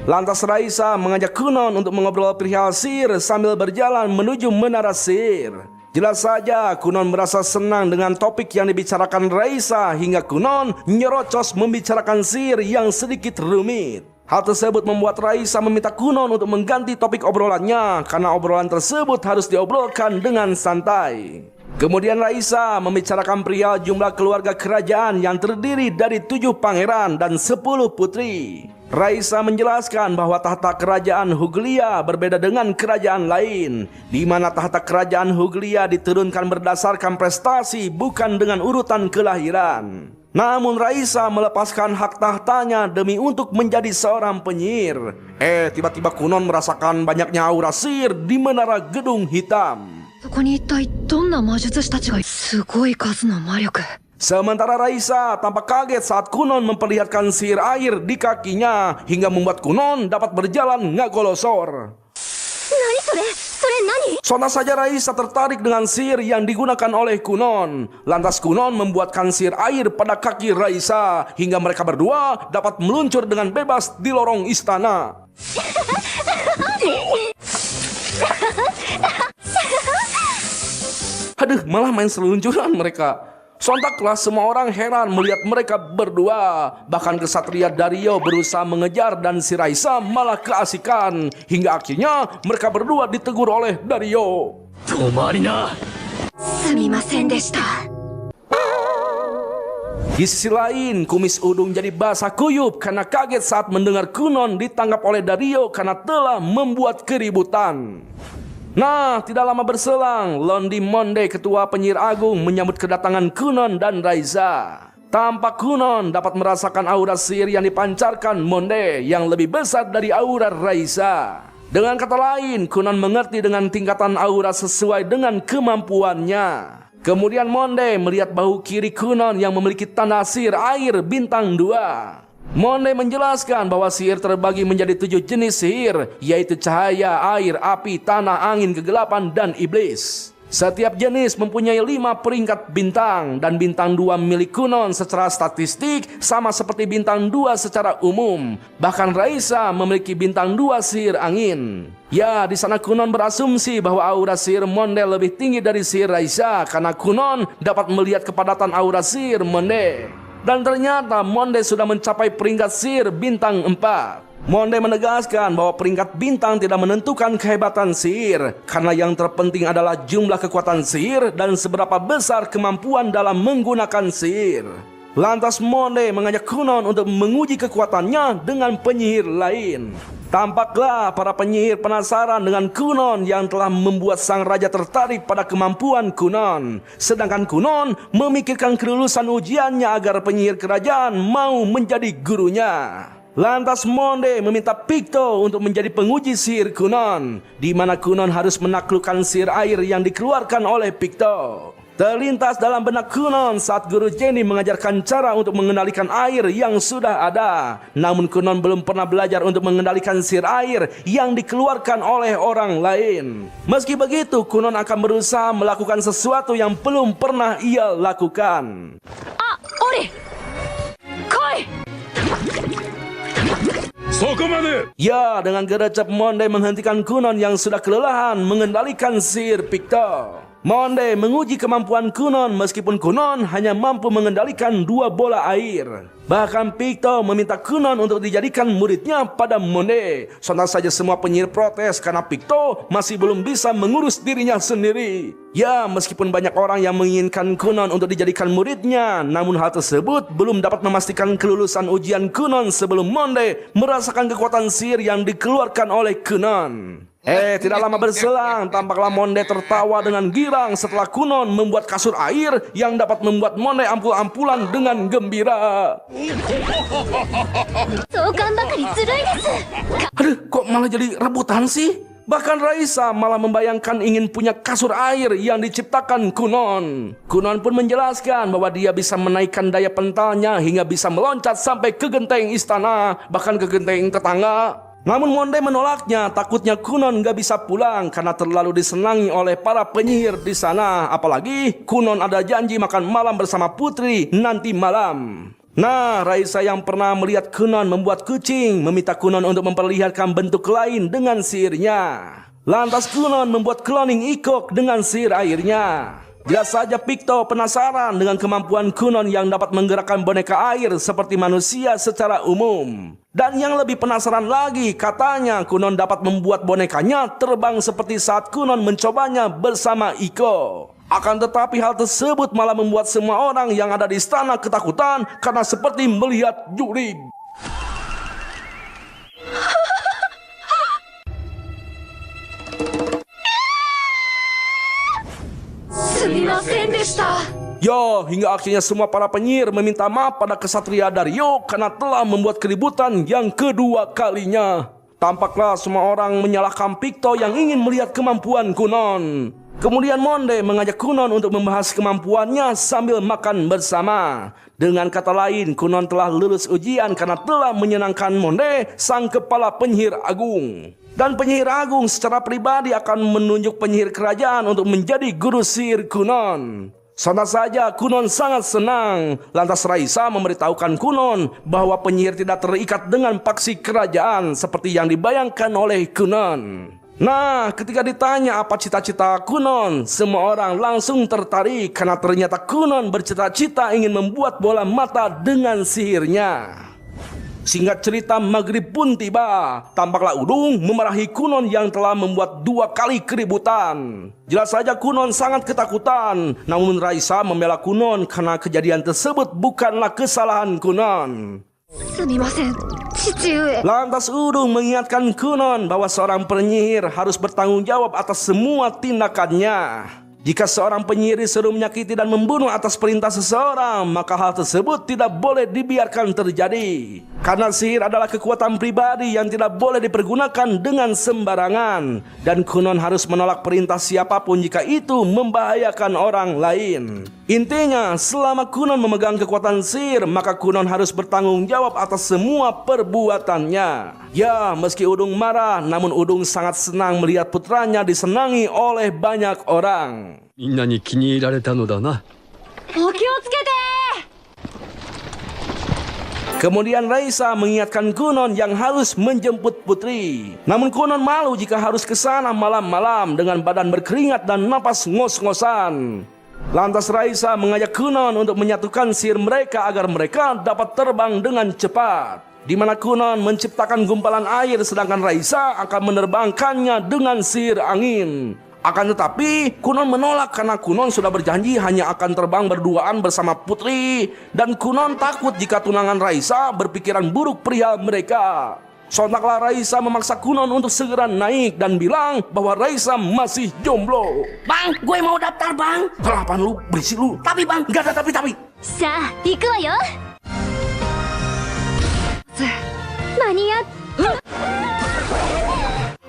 Lantas Raisa mengajak Kunon untuk mengobrol perihal sihir sambil berjalan menuju Menara Sihir. Jelas saja Kunon merasa senang dengan topik yang dibicarakan Raisa hingga Kunon nyerocos membicarakan sihir yang sedikit rumit. Hal tersebut membuat Raisa meminta Kunon untuk mengganti topik obrolannya karena obrolan tersebut harus diobrolkan dengan santai. Kemudian Raisa membicarakan perihal jumlah keluarga kerajaan yang terdiri dari 7 pangeran dan 10 putri. Raisa menjelaskan bahwa tahta kerajaan Huglia berbeda dengan kerajaan lain, di mana tahta kerajaan Huglia diturunkan berdasarkan prestasi bukan dengan urutan kelahiran. Namun Raisa melepaskan hak tahtanya demi untuk menjadi seorang penyihir. Tiba-tiba Kunon merasakan banyaknya aura sihir di menara gedung hitam. そこに一体どんな魔術師たちがすごい数の魔力 Sementara Raisa tampak kaget saat Kunon memperlihatkan sihir air di kakinya hingga membuat Kunon dapat berjalan ngagolosor. 何それ何 Sontak saja Raisa tertarik dengan sihir yang digunakan oleh Kunon. Lantas Kunon membuatkan sihir air pada kaki Raisa hingga mereka berdua dapat meluncur dengan bebas di lorong istana. Aduh, malah main seluncuran mereka. Sontaklah semua orang heran melihat mereka berdua. Bahkan kesatria Dario berusaha mengejar dan si Raisa malah keasikan. Hingga akhirnya mereka berdua ditegur oleh Dario. 止まりな。すみませんでした Di sisi lain, kumis Udung jadi basah kuyup karena kaget saat mendengar Kunon ditangkap oleh Dario karena telah membuat keributan. Nah, tidak lama berselang, Londi Monde, ketua penyihir agung, menyambut kedatangan Kunon dan Raisa. Tampak Kunon dapat merasakan aura sihir yang dipancarkan Monde yang lebih besar dari aura Raisa. Dengan kata lain, Kunon mengerti dengan tingkatan aura sesuai dengan kemampuannya. Kemudian Monde melihat bahu kiri Kunon yang memiliki tanda sihir air bintang 2. Monde menjelaskan bahwa sihir terbagi menjadi 7 jenis sihir, yaitu cahaya, air, api, tanah, angin, kegelapan, dan iblis. Setiap jenis mempunyai 5 peringkat bintang, dan bintang 2 milik Kunon secara statistik sama seperti bintang 2 secara umum. Bahkan Raisa memiliki bintang 2 sihir angin. Ya, di sana Kunon berasumsi bahwa aura sihir Monde lebih tinggi dari sihir Raisa karena Kunon dapat melihat kepadatan aura sihir Monde. Dan ternyata Monde sudah mencapai peringkat sihir bintang 4. Monde menegaskan bahwa peringkat bintang tidak menentukan kehebatan sihir, karena yang terpenting adalah jumlah kekuatan sihir dan seberapa besar kemampuan dalam menggunakan sihir. Lantas Monde mengajak Kunon untuk menguji kekuatannya dengan penyihir lain. Tampaklah para penyihir penasaran dengan Kunon yang telah membuat sang raja tertarik pada kemampuan Kunon. Sedangkan Kunon memikirkan kelulusan ujiannya agar penyihir kerajaan mau menjadi gurunya. Lantas Monde meminta Picto untuk menjadi penguji sihir Kunon, di mana Kunon harus menaklukkan sihir air yang dikeluarkan oleh Picto. Terlintas dalam benak Kunon saat guru Jenny mengajarkan cara untuk mengendalikan air yang sudah ada. Namun Kunon belum pernah belajar untuk mengendalikan sihir air yang dikeluarkan oleh orang lain. Meski begitu, Kunon akan berusaha melakukan sesuatu yang belum pernah ia lakukan. Ori! Koi! Ya, dengan gercep Monde menghentikan Kunon yang sudah kelelahan mengendalikan sihir Picto. Monde menguji kemampuan Kunon meskipun Kunon hanya mampu mengendalikan 2 bola air. Bahkan Picto meminta Kunon untuk dijadikan muridnya pada Monde. Sontak saja semua penyihir protes karena Picto masih belum bisa mengurus dirinya sendiri. Ya, meskipun banyak orang yang menginginkan Kunon untuk dijadikan muridnya, namun hal tersebut belum dapat memastikan kelulusan ujian Kunon sebelum Monde merasakan kekuatan sihir yang dikeluarkan oleh Kunon. Tidak lama berselang, tampaklah Monde tertawa dengan girang setelah Kunon membuat kasur air yang dapat membuat Monde ampul-ampulan dengan gembira. Aduh, kok malah jadi rebutan sih? Bahkan Raisa malah membayangkan ingin punya kasur air yang diciptakan Kunon. Kunon pun menjelaskan bahwa dia bisa menaikkan daya pentalnya hingga bisa meloncat sampai ke genteng istana, bahkan ke genteng tetangga. Namun Monde menolaknya, takutnya Kunon gak bisa pulang karena terlalu disenangi oleh para penyihir di sana. Apalagi Kunon ada janji makan malam bersama putri nanti malam. Nah, Raisa yang pernah melihat Kunon membuat kucing meminta Kunon untuk memperlihatkan bentuk lain dengan sihirnya. Lantas Kunon membuat cloning Ikok dengan sihir airnya. Jelas saja Picto penasaran dengan kemampuan Kunon yang dapat menggerakkan boneka air seperti manusia secara umum. Dan yang lebih penasaran lagi, katanya Kunon dapat membuat bonekanya terbang seperti saat Kunon mencobanya bersama Iko. Akan tetapi hal tersebut malah membuat semua orang yang ada di istana ketakutan karena seperti melihat jurig. Ya, hingga akhirnya semua para penyihir meminta maaf pada kesatria Dario karena telah membuat keributan yang kedua kalinya. Tampaklah semua orang menyalahkan Picto yang ingin melihat kemampuan Kunon. Kemudian Monde mengajak Kunon untuk membahas kemampuannya sambil makan bersama. Dengan kata lain, Kunon telah lulus ujian karena telah menyenangkan Monde, sang kepala penyihir agung. Dan penyihir agung secara pribadi akan menunjuk penyihir kerajaan untuk menjadi guru sihir Kunon. Sontak saja Kunon sangat senang. Lantas Raisa memberitahukan Kunon bahwa penyihir tidak terikat dengan paksi kerajaan seperti yang dibayangkan oleh Kunon. Nah, ketika ditanya apa cita-cita Kunon, semua orang langsung tertarik karena ternyata Kunon bercita-cita ingin membuat bola mata dengan sihirnya. Singkat cerita, maghrib pun tiba. Tampaklah Udung memarahi Kunon yang telah membuat 2 kali keributan. Jelas saja Kunon sangat ketakutan. Namun Raisa membela Kunon karena kejadian tersebut bukanlah kesalahan Kunon. Lantas Udung mengingatkan Kunon bahwa seorang penyihir harus bertanggung jawab atas semua tindakannya. Jika seorang penyihir disuruh menyakiti dan membunuh atas perintah seseorang, maka hal tersebut tidak boleh dibiarkan terjadi. Karena sihir adalah kekuatan pribadi yang tidak boleh dipergunakan dengan sembarangan. Dan Kunon harus menolak perintah siapapun jika itu membahayakan orang lain. Intinya, selama Kunon memegang kekuatan sihir, maka Kunon harus bertanggung jawab atas semua perbuatannya. Ya, meski Udung marah, namun Udung sangat senang melihat putranya disenangi oleh banyak orang. みんなに気に入られたのだな。 Kemudian Raisa mengingatkan Kunon yang harus menjemput putri. Namun Kunon malu jika harus ke sana malam-malam dengan badan berkeringat dan napas ngos-ngosan. Lantas Raisa mengajak Kunon untuk menyatukan sihir mereka agar mereka dapat terbang dengan cepat. Di mana Kunon menciptakan gumpalan air sedangkan Raisa akan menerbangkannya dengan sihir angin. Akan tetapi Kunon menolak karena Kunon sudah berjanji hanya akan terbang berduaan bersama putri. Dan Kunon takut jika tunangan Raisa berpikiran buruk perihal mereka. Sontaklah Raisa memaksa Kunon untuk segera naik dan bilang bahwa Raisa masih jomblo. Bang, gue mau daftar bang. Apaan lu? Berisik lu. Tapi bang, Gak ada tapi. さあ行くわよ間に合っ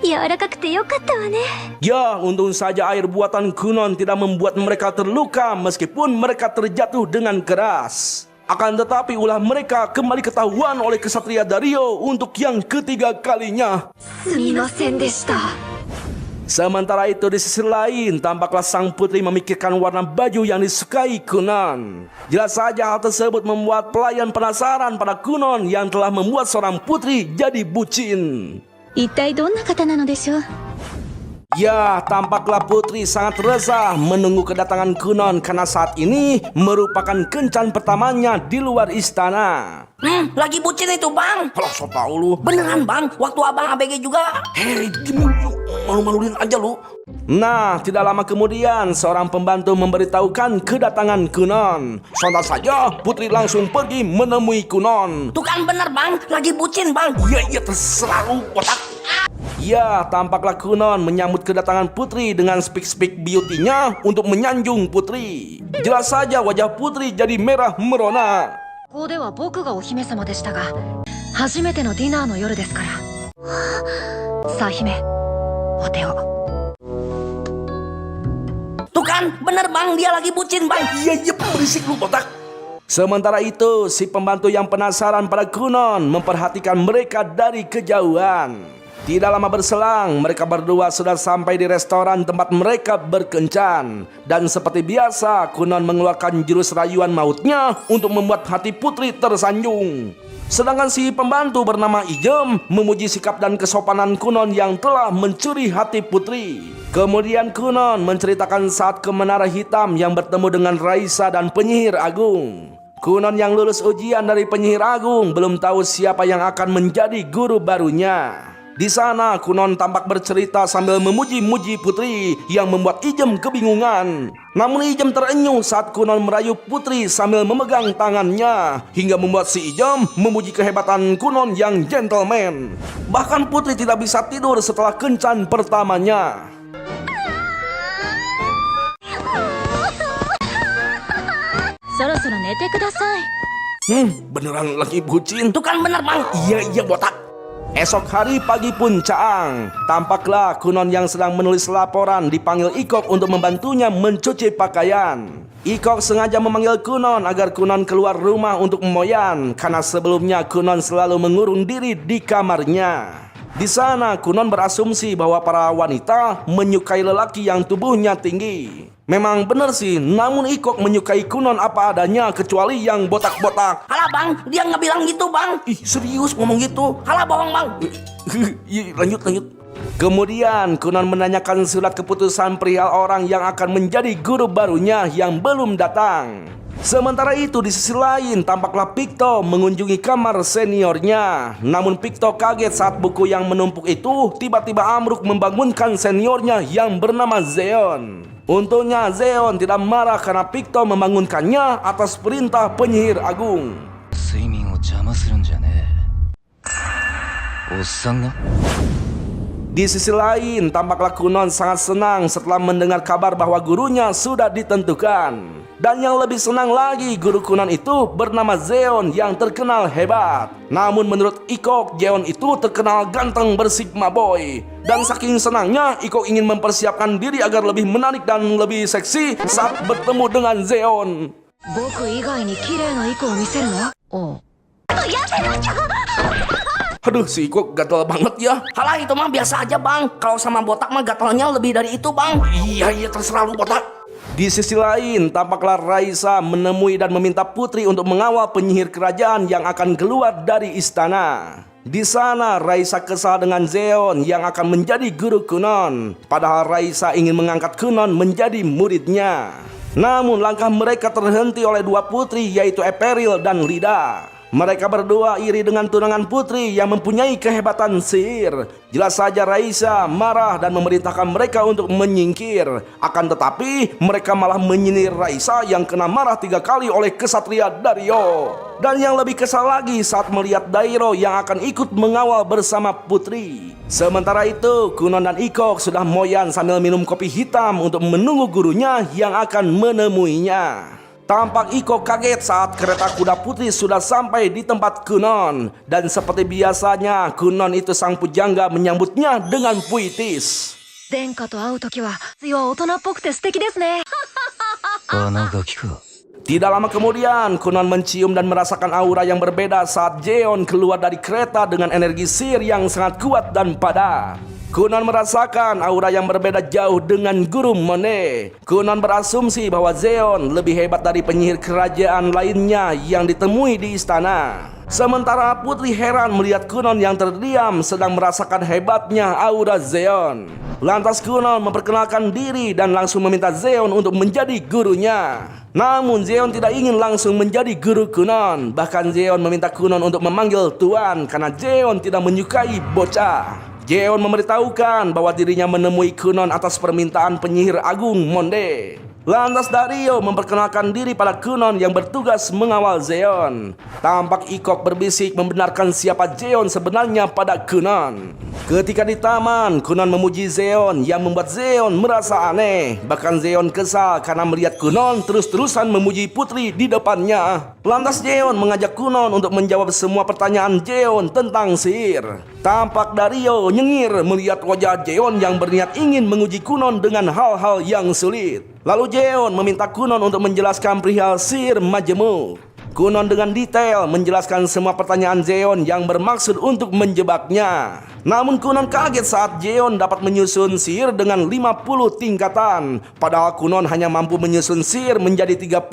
柔らかくてよかったわね Ya, untung saja air buatan Kunon tidak membuat mereka terluka meskipun mereka terjatuh dengan keras. Akan tetapi ulah mereka kembali ketahuan oleh kesatria Dario untuk yang ketiga kalinya. Sementara itu di sisi lain, tampaklah sang putri memikirkan warna baju yang disukai Kunon. Jelas saja hal tersebut membuat pelayan penasaran pada Kunon yang telah membuat seorang putri jadi bucin. 一体どんな方なのでしょう Ya, tampaklah putri sangat resah menunggu kedatangan Kunon karena saat ini merupakan kencan pertamanya di luar istana. Lagi bucin itu bang. Kalau so tau lu. Beneran bang, waktu abang ABG juga. Hei, malu-maluin aja lu. Nah, tidak lama kemudian seorang pembantu memberitahukan kedatangan Kunon. Sontak saja putri langsung pergi menemui Kunon. Tuh kan bener bang, lagi bucin bang. Iya terserah lu, otak. Ya, tampaklah Kunon menyambut kedatangan putri dengan speak beauty-nya untuk menyanjung putri. Jelas saja wajah putri jadi merah merona. ここでは僕がお姫様でしたが、初めてのディナーの夜ですから。さあ姫、お手を。 Tuh kan bener bang, dia lagi bucin bang. Iya berisik lu otak. Sementara itu si pembantu yang penasaran pada Kunon memperhatikan mereka dari kejauhan. Tidak lama berselang, mereka berdua sudah sampai di restoran tempat mereka berkencan. Dan seperti biasa, Kunon mengeluarkan jurus rayuan mautnya untuk membuat hati putri tersanjung. Sedangkan si pembantu bernama Ijem memuji sikap dan kesopanan Kunon yang telah mencuri hati putri. Kemudian Kunon menceritakan saat ke Menara Hitam yang bertemu dengan Raisa dan penyihir agung. Kunon yang lulus ujian dari penyihir agung belum tahu siapa yang akan menjadi guru barunya. Di sana Kunon tampak bercerita sambil memuji-muji Putri yang membuat Ijem kebingungan. Namun Ijem terenyuh saat Kunon merayu Putri sambil memegang tangannya, hingga membuat si Ijem memuji kehebatan Kunon yang gentleman. Bahkan Putri tidak bisa tidur setelah kencan pertamanya. Beneran lagi bucin? Itu kan bener bang. Iya botak. Esok hari pagi pun caang, tampaklah Kunon yang sedang menulis laporan dipanggil Ikok untuk membantunya mencuci pakaian. Ikok sengaja memanggil Kunon agar Kunon keluar rumah untuk memoyan, karena sebelumnya Kunon selalu mengurung diri di kamarnya. Di sana Kunon berasumsi bahwa para wanita menyukai lelaki yang tubuhnya tinggi. Memang benar sih, namun Ikok menyukai Kunon apa adanya kecuali yang botak-botak. Halah bang, dia nggak bilang gitu bang. Ih, serius ngomong gitu? Halah bohong bang. Lanjut. Kemudian Kunon menanyakan surat keputusan perihal orang yang akan menjadi guru barunya yang belum datang. Sementara itu di sisi lain tampaklah Picto mengunjungi kamar seniornya. Namun Picto kaget saat buku yang menumpuk itu tiba-tiba ambruk membangunkan seniornya yang bernama Zeon. Untungnya Zeon tidak marah karena Picto membangunkannya atas perintah penyihir agung. Di sisi lain tampaklah Kunon sangat senang setelah mendengar kabar bahwa gurunya sudah ditentukan. Dan yang lebih senang lagi, guru Kunon itu bernama Zeon yang terkenal hebat. Namun menurut Ikok, Zeon itu terkenal ganteng bersigma boy. Dan saking senangnya, Ikok ingin mempersiapkan diri agar lebih menarik dan lebih seksi saat bertemu dengan Zeon. Aduh, si Ikok gatel banget ya. Halah itu mah biasa aja bang. Kalau sama botak mah gatalnya lebih dari itu bang. Iya terserah lu botak. Di sisi lain, tampaklah Raisa menemui dan meminta Putri untuk mengawal penyihir kerajaan yang akan keluar dari istana. Di sana, Raisa kesal dengan Zeon yang akan menjadi guru Kunon. Padahal Raisa ingin mengangkat Kunon menjadi muridnya. Namun langkah mereka terhenti oleh dua putri, yaitu Eperil dan Lida. Mereka berdua iri dengan tunangan Putri yang mempunyai kehebatan sihir. Jelas saja Raisa marah dan memerintahkan mereka untuk menyingkir. Akan tetapi mereka malah menyindir Raisa yang kena marah 3 kali oleh kesatria Dario. Dan yang lebih kesal lagi saat melihat Dairo yang akan ikut mengawal bersama Putri. Sementara itu Kunon dan Ikok sudah moyan sambil minum kopi hitam untuk menunggu gurunya yang akan menemuinya. Tampak Ikok kaget saat kereta kuda Putri sudah sampai di tempat Kunon. Dan seperti biasanya Kunon itu sang pujangga menyambutnya dengan puitis. Tidak lama kemudian Kunon mencium dan merasakan aura yang berbeda saat Zeon keluar dari kereta dengan energi sihir yang sangat kuat dan padat. Kunon merasakan aura yang berbeda jauh dengan guru Monet. Kunon berasumsi bahwa Zeon lebih hebat dari penyihir kerajaan lainnya yang ditemui di istana. Sementara Putri heran melihat Kunon yang terdiam sedang merasakan hebatnya aura Zeon. Lantas Kunon memperkenalkan diri dan langsung meminta Zeon untuk menjadi gurunya. Namun Zeon tidak ingin langsung menjadi guru Kunon. Bahkan Zeon meminta Kunon untuk memanggil Tuan karena Zeon tidak menyukai bocah. Zeon memberitahukan bahwa dirinya menemui Kunon atas permintaan penyihir agung Monde. Lantas Dario memperkenalkan diri pada Kunon yang bertugas mengawal Zeon. Tampak Ikok berbisik membenarkan siapa Zeon sebenarnya pada Kunon. Ketika di taman, Kunon memuji Zeon yang membuat Zeon merasa aneh. Bahkan Zeon kesal karena melihat Kunon terus-terusan memuji Putri di depannya. Lantas Zeon mengajak Kunon untuk menjawab semua pertanyaan Zeon tentang sihir. Tampak Dario nyengir melihat wajah Zeon yang berniat ingin menguji Kunon dengan hal-hal yang sulit. Lalu Zeon meminta Kunon untuk menjelaskan perihal sihir majemuk. Kunon dengan detail menjelaskan semua pertanyaan Zeon yang bermaksud untuk menjebaknya. Namun Kunon kaget saat Zeon dapat menyusun sihir dengan 50 tingkatan. Padahal Kunon hanya mampu menyusun sihir menjadi 32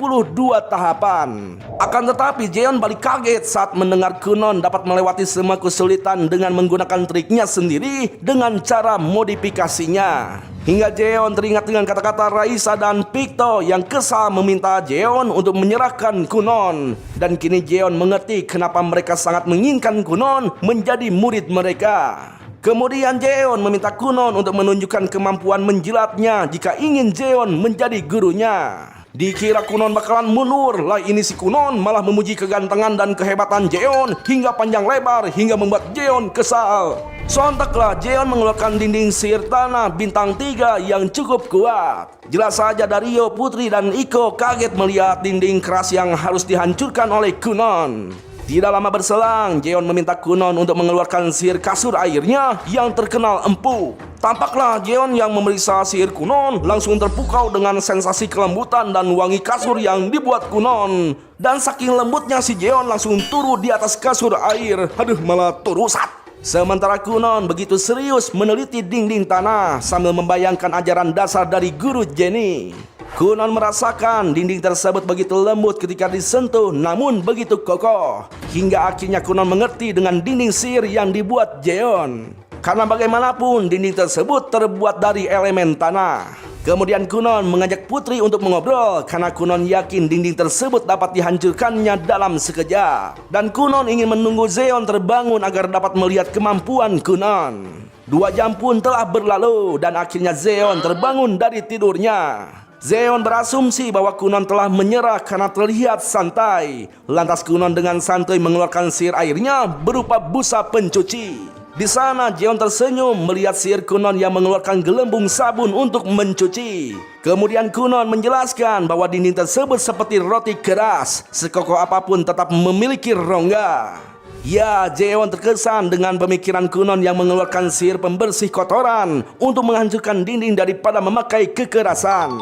tahapan. Akan tetapi Zeon balik kaget saat mendengar Kunon dapat melewati semua kesulitan dengan menggunakan triknya sendiri dengan cara modifikasinya. Hingga Zeon teringat dengan kata-kata Raisa dan Picto yang kesal meminta Zeon untuk menyerahkan Kunon. Dan kini Zeon mengerti kenapa mereka sangat menginginkan Kunon menjadi murid mereka. Kemudian Jeon meminta Kunon untuk menunjukkan kemampuan menjilatnya jika ingin Jeon menjadi gurunya. Dikira Kunon bakalan mundur, lah ini si Kunon malah memuji kegantengan dan kehebatan Jeon hingga panjang lebar hingga membuat Jeon kesal. Sontaklah Jeon mengeluarkan dinding sihir tanah bintang 3 yang cukup kuat. Jelas saja Dario, Putri, dan Iko kaget melihat dinding keras yang harus dihancurkan oleh Kunon. Tidak lama berselang, Jeon meminta Kunon untuk mengeluarkan sihir kasur airnya yang terkenal empuk. Tampaklah Jeon yang memeriksa sihir Kunon langsung terpukau dengan sensasi kelembutan dan wangi kasur yang dibuat Kunon. Dan saking lembutnya si Jeon langsung turun di atas kasur air. Aduh, malah turusat. Sementara Kunon begitu serius meneliti dinding tanah sambil membayangkan ajaran dasar dari guru Jenny. Kunon merasakan dinding tersebut begitu lembut ketika disentuh, namun begitu kokoh. Hingga akhirnya Kunon mengerti dengan dinding sihir yang dibuat Jeon. Karena bagaimanapun dinding tersebut terbuat dari elemen tanah. Kemudian Kunon mengajak Putri untuk mengobrol karena Kunon yakin dinding tersebut dapat dihancurkannya dalam sekejap. Dan Kunon ingin menunggu Zeon terbangun agar dapat melihat kemampuan Kunon. 2 jam pun telah berlalu dan akhirnya Zeon terbangun dari tidurnya. Zeon berasumsi bahwa Kunon telah menyerah karena terlihat santai. Lantas Kunon dengan santai mengeluarkan sihir airnya berupa busa pencuci. Di sana Jeon tersenyum melihat sihir Kunon yang mengeluarkan gelembung sabun untuk mencuci. Kemudian Kunon menjelaskan bahwa dinding tersebut seperti roti keras, sekokoh apapun tetap memiliki rongga. Ya, Jeon terkesan dengan pemikiran Kunon yang mengeluarkan sihir pembersih kotoran untuk menghancurkan dinding daripada memakai kekerasan.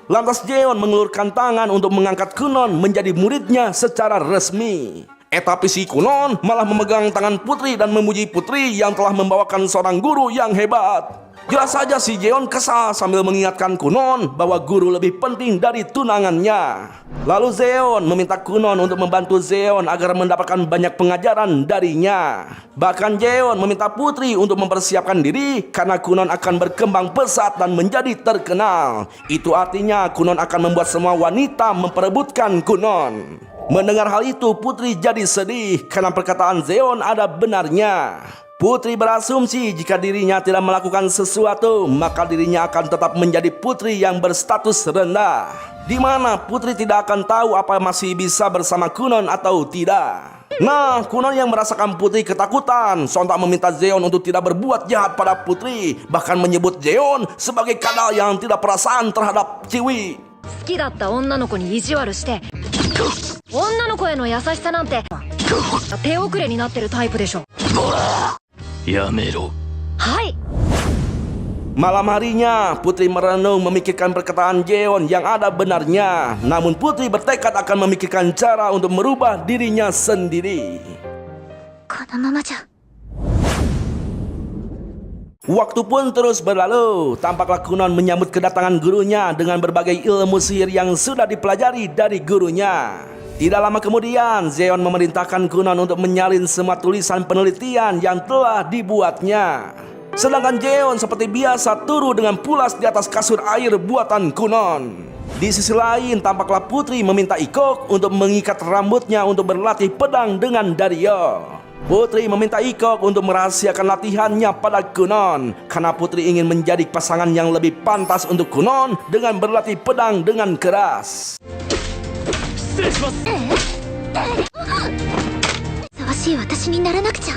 Lantas Jeon mengulurkan tangan untuk mengangkat Kunon menjadi muridnya secara resmi. Tapi si Kunon malah memegang tangan Putri dan memuji Putri yang telah membawakan seorang guru yang hebat. Jelas saja si Jeon kesal sambil mengingatkan Kunon bahwa guru lebih penting dari tunangannya. Lalu Zeon meminta Kunon untuk membantu Zeon agar mendapatkan banyak pengajaran darinya. Bahkan Jeon meminta Putri untuk mempersiapkan diri karena Kunon akan berkembang pesat dan menjadi terkenal. Itu artinya Kunon akan membuat semua wanita memperebutkan Kunon. Mendengar hal itu, Putri jadi sedih karena perkataan Zeon ada benarnya. Putri berasumsi jika dirinya tidak melakukan sesuatu, maka dirinya akan tetap menjadi putri yang berstatus rendah. Di mana Putri tidak akan tahu apa masih bisa bersama Kunon atau tidak. Nah, Kunon yang merasakan Putri ketakutan sontak meminta Zeon untuk tidak berbuat jahat pada Putri, bahkan menyebut Zeon sebagai kadal yang tidak perasaan terhadap Ciwi. 好きだった女の子に意地悪して女の子への優しさなんて手遅れになってるタイプでしょ。やめろ。はい。 Malam harinya, Putri merenung memikirkan perkataan Jeon yang ada benarnya. Namun Putri bertekad akan memikirkan cara untuk merubah dirinya sendiri. このままじゃ Waktu pun terus berlalu. Tampaklah Kunon menyambut kedatangan gurunya dengan berbagai ilmu sihir yang sudah dipelajari dari gurunya. Tidak lama kemudian, Zeon memerintahkan Kunon untuk menyalin semua tulisan penelitian yang telah dibuatnya. Sedangkan Jeon seperti biasa turun dengan pulas di atas kasur air buatan Kunon. Di sisi lain, tampaklah Putri meminta Ikok untuk mengikat rambutnya untuk berlatih pedang dengan Dario. Putri meminta Ikok untuk merahasiakan latihannya pada Kunon karena Putri ingin menjadi pasangan yang lebih pantas untuk Kunon dengan berlatih pedang dengan keras. ふさわしい私にならなくちゃ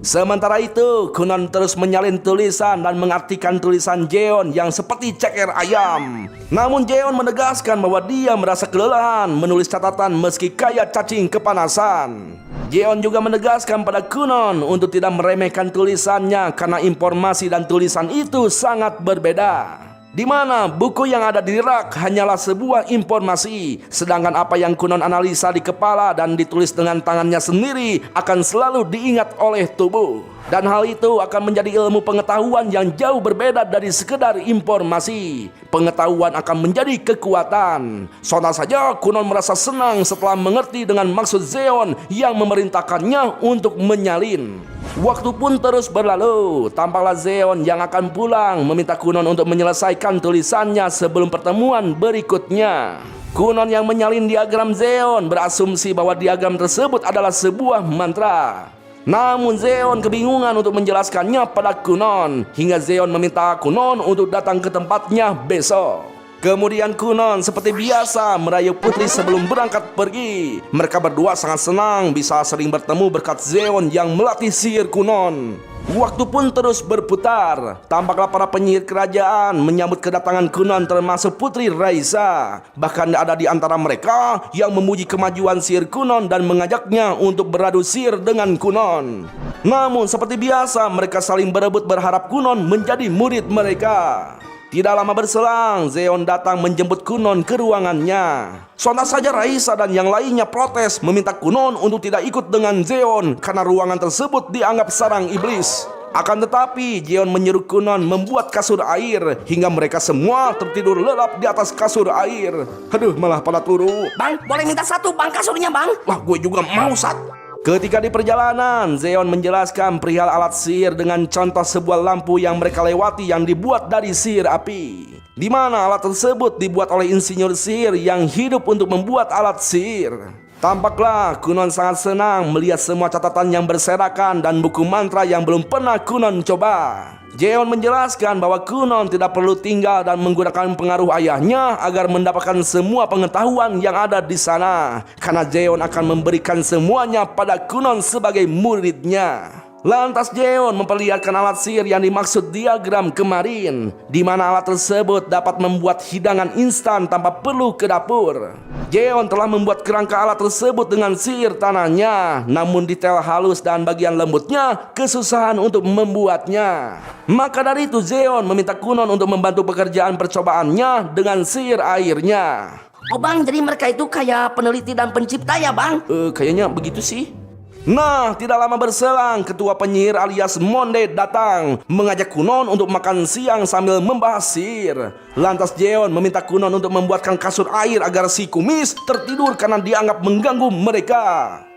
Sementara itu, Kunon terus menyalin tulisan dan mengartikan tulisan Jeon yang seperti ceker ayam. Namun Jeon menegaskan bahwa dia merasa kelelahan menulis catatan meski kayak cacing kepanasan. Jeon juga menegaskan pada Kunon untuk tidak meremehkan tulisannya karena informasi dan tulisan itu sangat berbeda. Di mana buku yang ada di rak hanyalah sebuah informasi, sedangkan apa yang Kunon analisa di kepala dan ditulis dengan tangannya sendiri akan selalu diingat oleh tubuh. Dan hal itu akan menjadi ilmu pengetahuan yang jauh berbeda dari sekedar informasi. Pengetahuan akan menjadi kekuatan. Sontak saja Kunon merasa senang setelah mengerti dengan maksud Zeon yang memerintahkannya untuk menyalin. Waktu pun terus berlalu. Tampaklah Zeon yang akan pulang meminta Kunon untuk menyelesaikan tulisannya sebelum pertemuan berikutnya. Kunon yang menyalin diagram Zeon berasumsi bahwa diagram tersebut adalah sebuah mantra. Namun Zeon kebingungan untuk menjelaskannya pada Kunon, hingga Zeon meminta Kunon untuk datang ke tempatnya besok. Kemudian Kunon seperti biasa merayu putri sebelum berangkat pergi. Mereka berdua sangat senang bisa sering bertemu berkat Zeon yang melatih sihir Kunon. Waktu pun terus berputar. Tampaklah para penyihir kerajaan menyambut kedatangan Kunon termasuk Putri Raisa. Bahkan ada di antara mereka yang memuji kemajuan sihir Kunon dan mengajaknya untuk beradu sihir dengan Kunon. Namun seperti biasa mereka saling berebut berharap Kunon menjadi murid mereka. Tidak lama berselang, Zeon datang menjemput Kunon ke ruangannya. Sontak saja Raisa dan yang lainnya protes meminta Kunon untuk tidak ikut dengan Zeon karena ruangan tersebut dianggap sarang iblis. Akan tetapi, Zeon menyuruh Kunon membuat kasur air hingga mereka semua tertidur lelap di atas kasur air. Aduh, malah pada turu. Bang, boleh minta satu bang kasurnya bang? Wah, gue juga mau Sat. Ketika di perjalanan, Zeon menjelaskan perihal alat sihir dengan contoh sebuah lampu yang mereka lewati yang dibuat dari sihir api. Di mana alat tersebut dibuat oleh insinyur sihir yang hidup untuk membuat alat sihir. Tampaklah Kunon sangat senang melihat semua catatan yang berserakan dan buku mantra yang belum pernah Kunon coba. Zeon menjelaskan bahwa Kunon tidak perlu tinggal dan menggunakan pengaruh ayahnya agar mendapatkan semua pengetahuan yang ada di sana, karena Zeon akan memberikan semuanya pada Kunon sebagai muridnya. Lantas Zeon memperlihatkan alat sihir yang dimaksud diagram kemarin, di mana alat tersebut dapat membuat hidangan instan tanpa perlu ke dapur. Zeon telah membuat kerangka alat tersebut dengan sihir tanahnya, namun detail halus dan bagian lembutnya kesusahan untuk membuatnya. Maka dari itu Zeon meminta Kunon untuk membantu pekerjaan percobaannya dengan sihir airnya. Oh bang, jadi mereka itu kayak peneliti dan pencipta ya bang? Kayaknya begitu sih. Nah, tidak lama berselang, ketua penyihir alias Monde datang mengajak Kunon untuk makan siang sambil membahas sihir. Lantas Zeon meminta Kunon untuk membuatkan kasur air agar si kumis tertidur karena dianggap mengganggu mereka.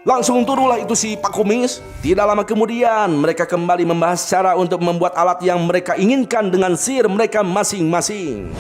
Langsung turunlah itu si Pak Kumis. Tidak lama kemudian mereka kembali membahas cara untuk membuat alat yang mereka inginkan dengan sihir mereka masing-masing.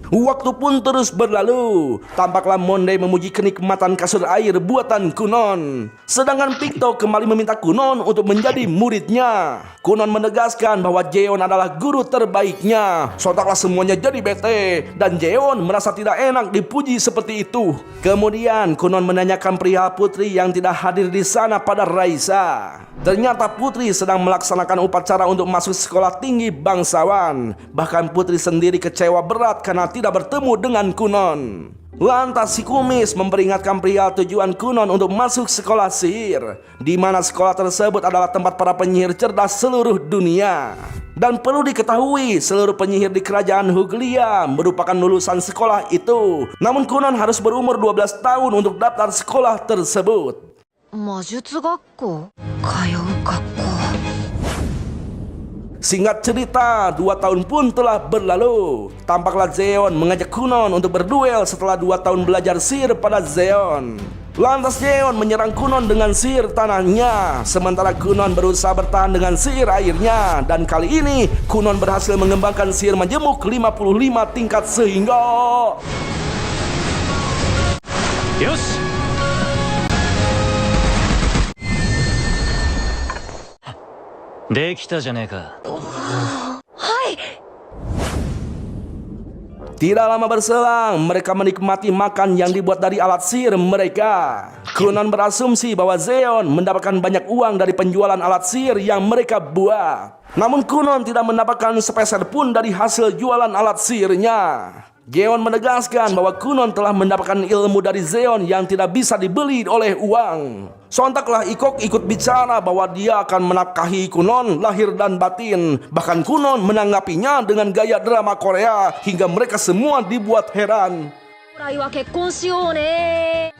Waktu pun terus berlalu. Tampaklah Monde memuji kenikmatan kasur air buatan Kunon. Sedangkan Picto kembali meminta Kunon untuk menjadi muridnya. Kunon menegaskan bahwa Zeon adalah guru terbaiknya. Sontaklah semuanya jadi bete, dan Zeon merasa tidak enak dipuji seperti itu. Kemudian Kunon menanyakan perihal Putri yang tidak hadir di sana pada Raisa. Ternyata Putri sedang melaksanakan upacara untuk masuk sekolah tinggi bangsawan. Bahkan Putri sendiri kecewa berat karena tidak bertemu dengan Kunon. Lantas si kumis memperingatkan perihal tujuan Kunon untuk masuk sekolah sihir, di mana sekolah tersebut adalah tempat para penyihir cerdas seluruh dunia. Dan perlu diketahui, seluruh penyihir di kerajaan Huglia merupakan lulusan sekolah itu. Namun Kunon harus berumur 12 tahun untuk daftar sekolah tersebut. 魔術学校通う学校 Singkat cerita, 2 tahun pun telah berlalu. Tampaklah Zeon mengajak Kunon untuk berduel setelah 2 tahun belajar sihir pada Zeon. Lantas Zeon menyerang Kunon dengan sihir tanahnya, sementara Kunon berusaha bertahan dengan sihir airnya. Dan kali ini Kunon berhasil mengembangkan sihir majemuk 55 tingkat sehingga... Yoshi! Dekita ja ne ka. Tidak lama berselang, mereka menikmati makan yang dibuat dari alat sihir mereka. Kunon berasumsi bahwa Zeon mendapatkan banyak uang dari penjualan alat sihir yang mereka buat. Namun Kunon tidak mendapatkan sepeser pun dari hasil jualan alat sihirnya. Zeon menegaskan bahwa Kunon telah mendapatkan ilmu dari Zeon yang tidak bisa dibeli oleh uang. Sontaklah Ikok ikut bicara bahwa dia akan menafkahi Kunon lahir dan batin. Bahkan Kunon menanggapinya dengan gaya drama Korea hingga mereka semua dibuat heran. 来は結婚しようね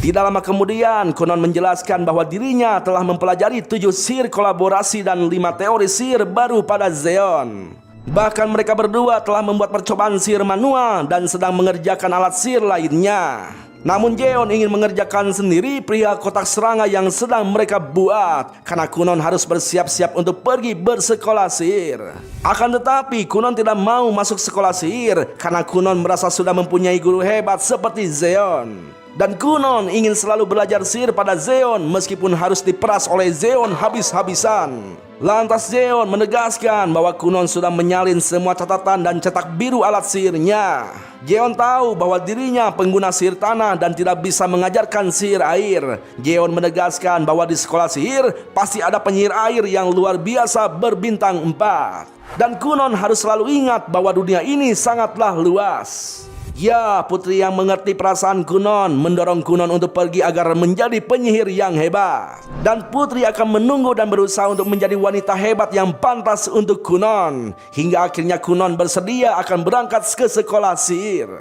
Tidak lama kemudian, Kunon menjelaskan bahwa dirinya telah mempelajari 7 sihir kolaborasi dan 5 teori sihir baru pada Zeon. Bahkan mereka berdua telah membuat percobaan sihir manual dan sedang mengerjakan alat sihir lainnya. Namun Zeon ingin mengerjakan sendiri perihal kotak serangga yang sedang mereka buat, karena Kunon harus bersiap-siap untuk pergi bersekolah sihir. Akan tetapi Kunon tidak mau masuk sekolah sihir karena Kunon merasa sudah mempunyai guru hebat seperti Zeon. Dan Kunon ingin selalu belajar sihir pada Zeon meskipun harus diperas oleh Zeon habis-habisan. Lantas Zeon menegaskan bahwa Kunon sudah menyalin semua catatan dan cetak biru alat sihirnya. Zeon tahu bahwa dirinya pengguna sihir tanah dan tidak bisa mengajarkan sihir air. Zeon menegaskan bahwa di sekolah sihir pasti ada penyihir air yang luar biasa berbintang 4. Dan Kunon harus selalu ingat bahwa dunia ini sangatlah luas. Ya, putri yang mengerti perasaan Kunon mendorong Kunon untuk pergi agar menjadi penyihir yang hebat. Dan putri akan menunggu dan berusaha untuk menjadi wanita hebat yang pantas untuk Kunon. Hingga akhirnya Kunon bersedia akan berangkat ke sekolah sihir.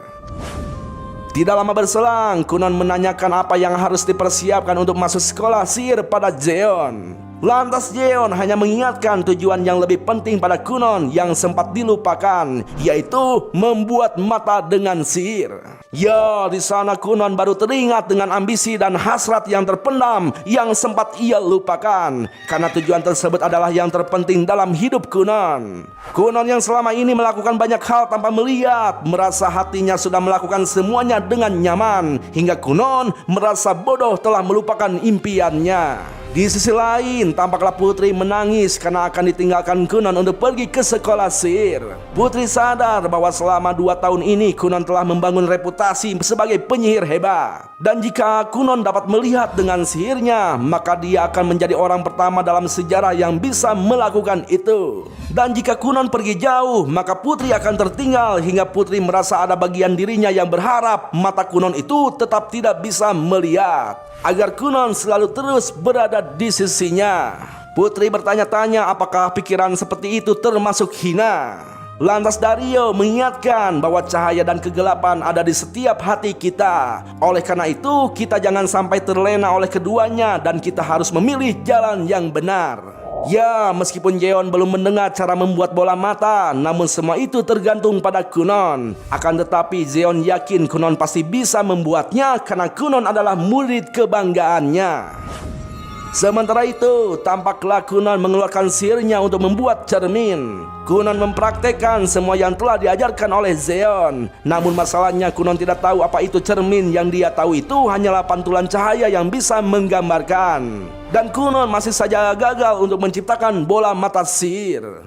Tidak lama berselang, Kunon menanyakan apa yang harus dipersiapkan untuk masuk sekolah sihir pada Zeon. Lantas Zeon hanya mengingatkan tujuan yang lebih penting pada Kunon yang sempat dilupakan, yaitu membuat mata dengan sihir. Ya, di sana Kunon baru teringat dengan ambisi dan hasrat yang terpendam yang sempat ia lupakan, karena tujuan tersebut adalah yang terpenting dalam hidup Kunon. Kunon yang selama ini melakukan banyak hal tanpa melihat, merasa hatinya sudah melakukan semuanya dengan nyaman, hingga Kunon merasa bodoh telah melupakan impiannya. Di sisi lain, tampaklah Putri menangis karena akan ditinggalkan Kunon untuk pergi ke sekolah sihir. Putri sadar bahwa selama 2 tahun ini Kunon telah membangun reputasi sebagai penyihir hebat. Dan jika Kunon dapat melihat dengan sihirnya, maka dia akan menjadi orang pertama dalam sejarah yang bisa melakukan itu. Dan jika Kunon pergi jauh, maka Putri akan tertinggal hingga Putri merasa ada bagian dirinya yang berharap mata Kunon itu tetap tidak bisa melihat, agar Kunon selalu terus berada di sisinya. Putri bertanya-tanya apakah pikiran seperti itu termasuk hina. Lantas Dario mengingatkan bahwa cahaya dan kegelapan ada di setiap hati kita. Oleh karena itu, kita jangan sampai terlena oleh keduanya dan kita harus memilih jalan yang benar. Ya, meskipun Zeon belum mendengar cara membuat bola mata, namun semua itu tergantung pada Kunon. Akan tetapi Zeon yakin Kunon pasti bisa membuatnya karena Kunon adalah murid kebanggaannya. Sementara itu, tampaklah Kunon mengeluarkan sihirnya untuk membuat cermin. Kunon mempraktekkan semua yang telah diajarkan oleh Zeon. Namun masalahnya Kunon tidak tahu apa itu cermin. Yang dia tahu itu hanyalah pantulan cahaya yang bisa menggambarkan. Dan Kunon masih saja gagal untuk menciptakan bola mata sihir.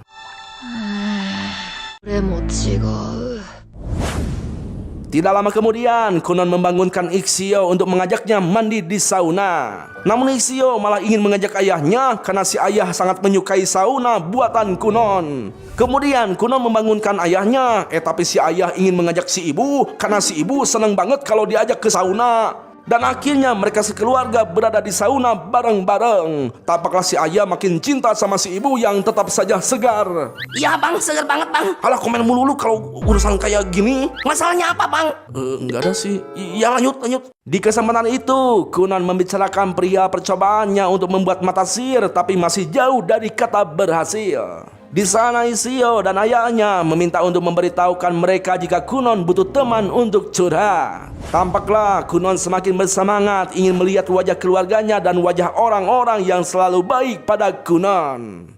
Tidak lama kemudian, Kunon membangunkan Ixio untuk mengajaknya mandi di sauna. Namun Ixio malah ingin mengajak ayahnya karena si ayah sangat menyukai sauna buatan Kunon. Kemudian Kunon membangunkan ayahnya, tapi si ayah ingin mengajak si ibu karena si ibu senang banget kalau diajak ke sauna. Dan akhirnya mereka sekeluarga berada di sauna bareng-bareng. Tampaklah si ayah makin cinta sama si ibu yang tetap saja segar. Iya bang, segar banget bang. Alah, komen mulu kalau urusan kayak gini. Masalahnya apa bang? Enggak ada sih. Ya lanjut. Di kesempatan itu, Kunon membicarakan perihal percobaannya untuk membuat mata sihir, tapi masih jauh dari kata berhasil. Di sana Ixio dan ayahnya meminta untuk memberitahukan mereka jika Kunon butuh teman untuk curhat. Tampaklah Kunon semakin bersemangat ingin melihat wajah keluarganya dan wajah orang-orang yang selalu baik pada Kunon.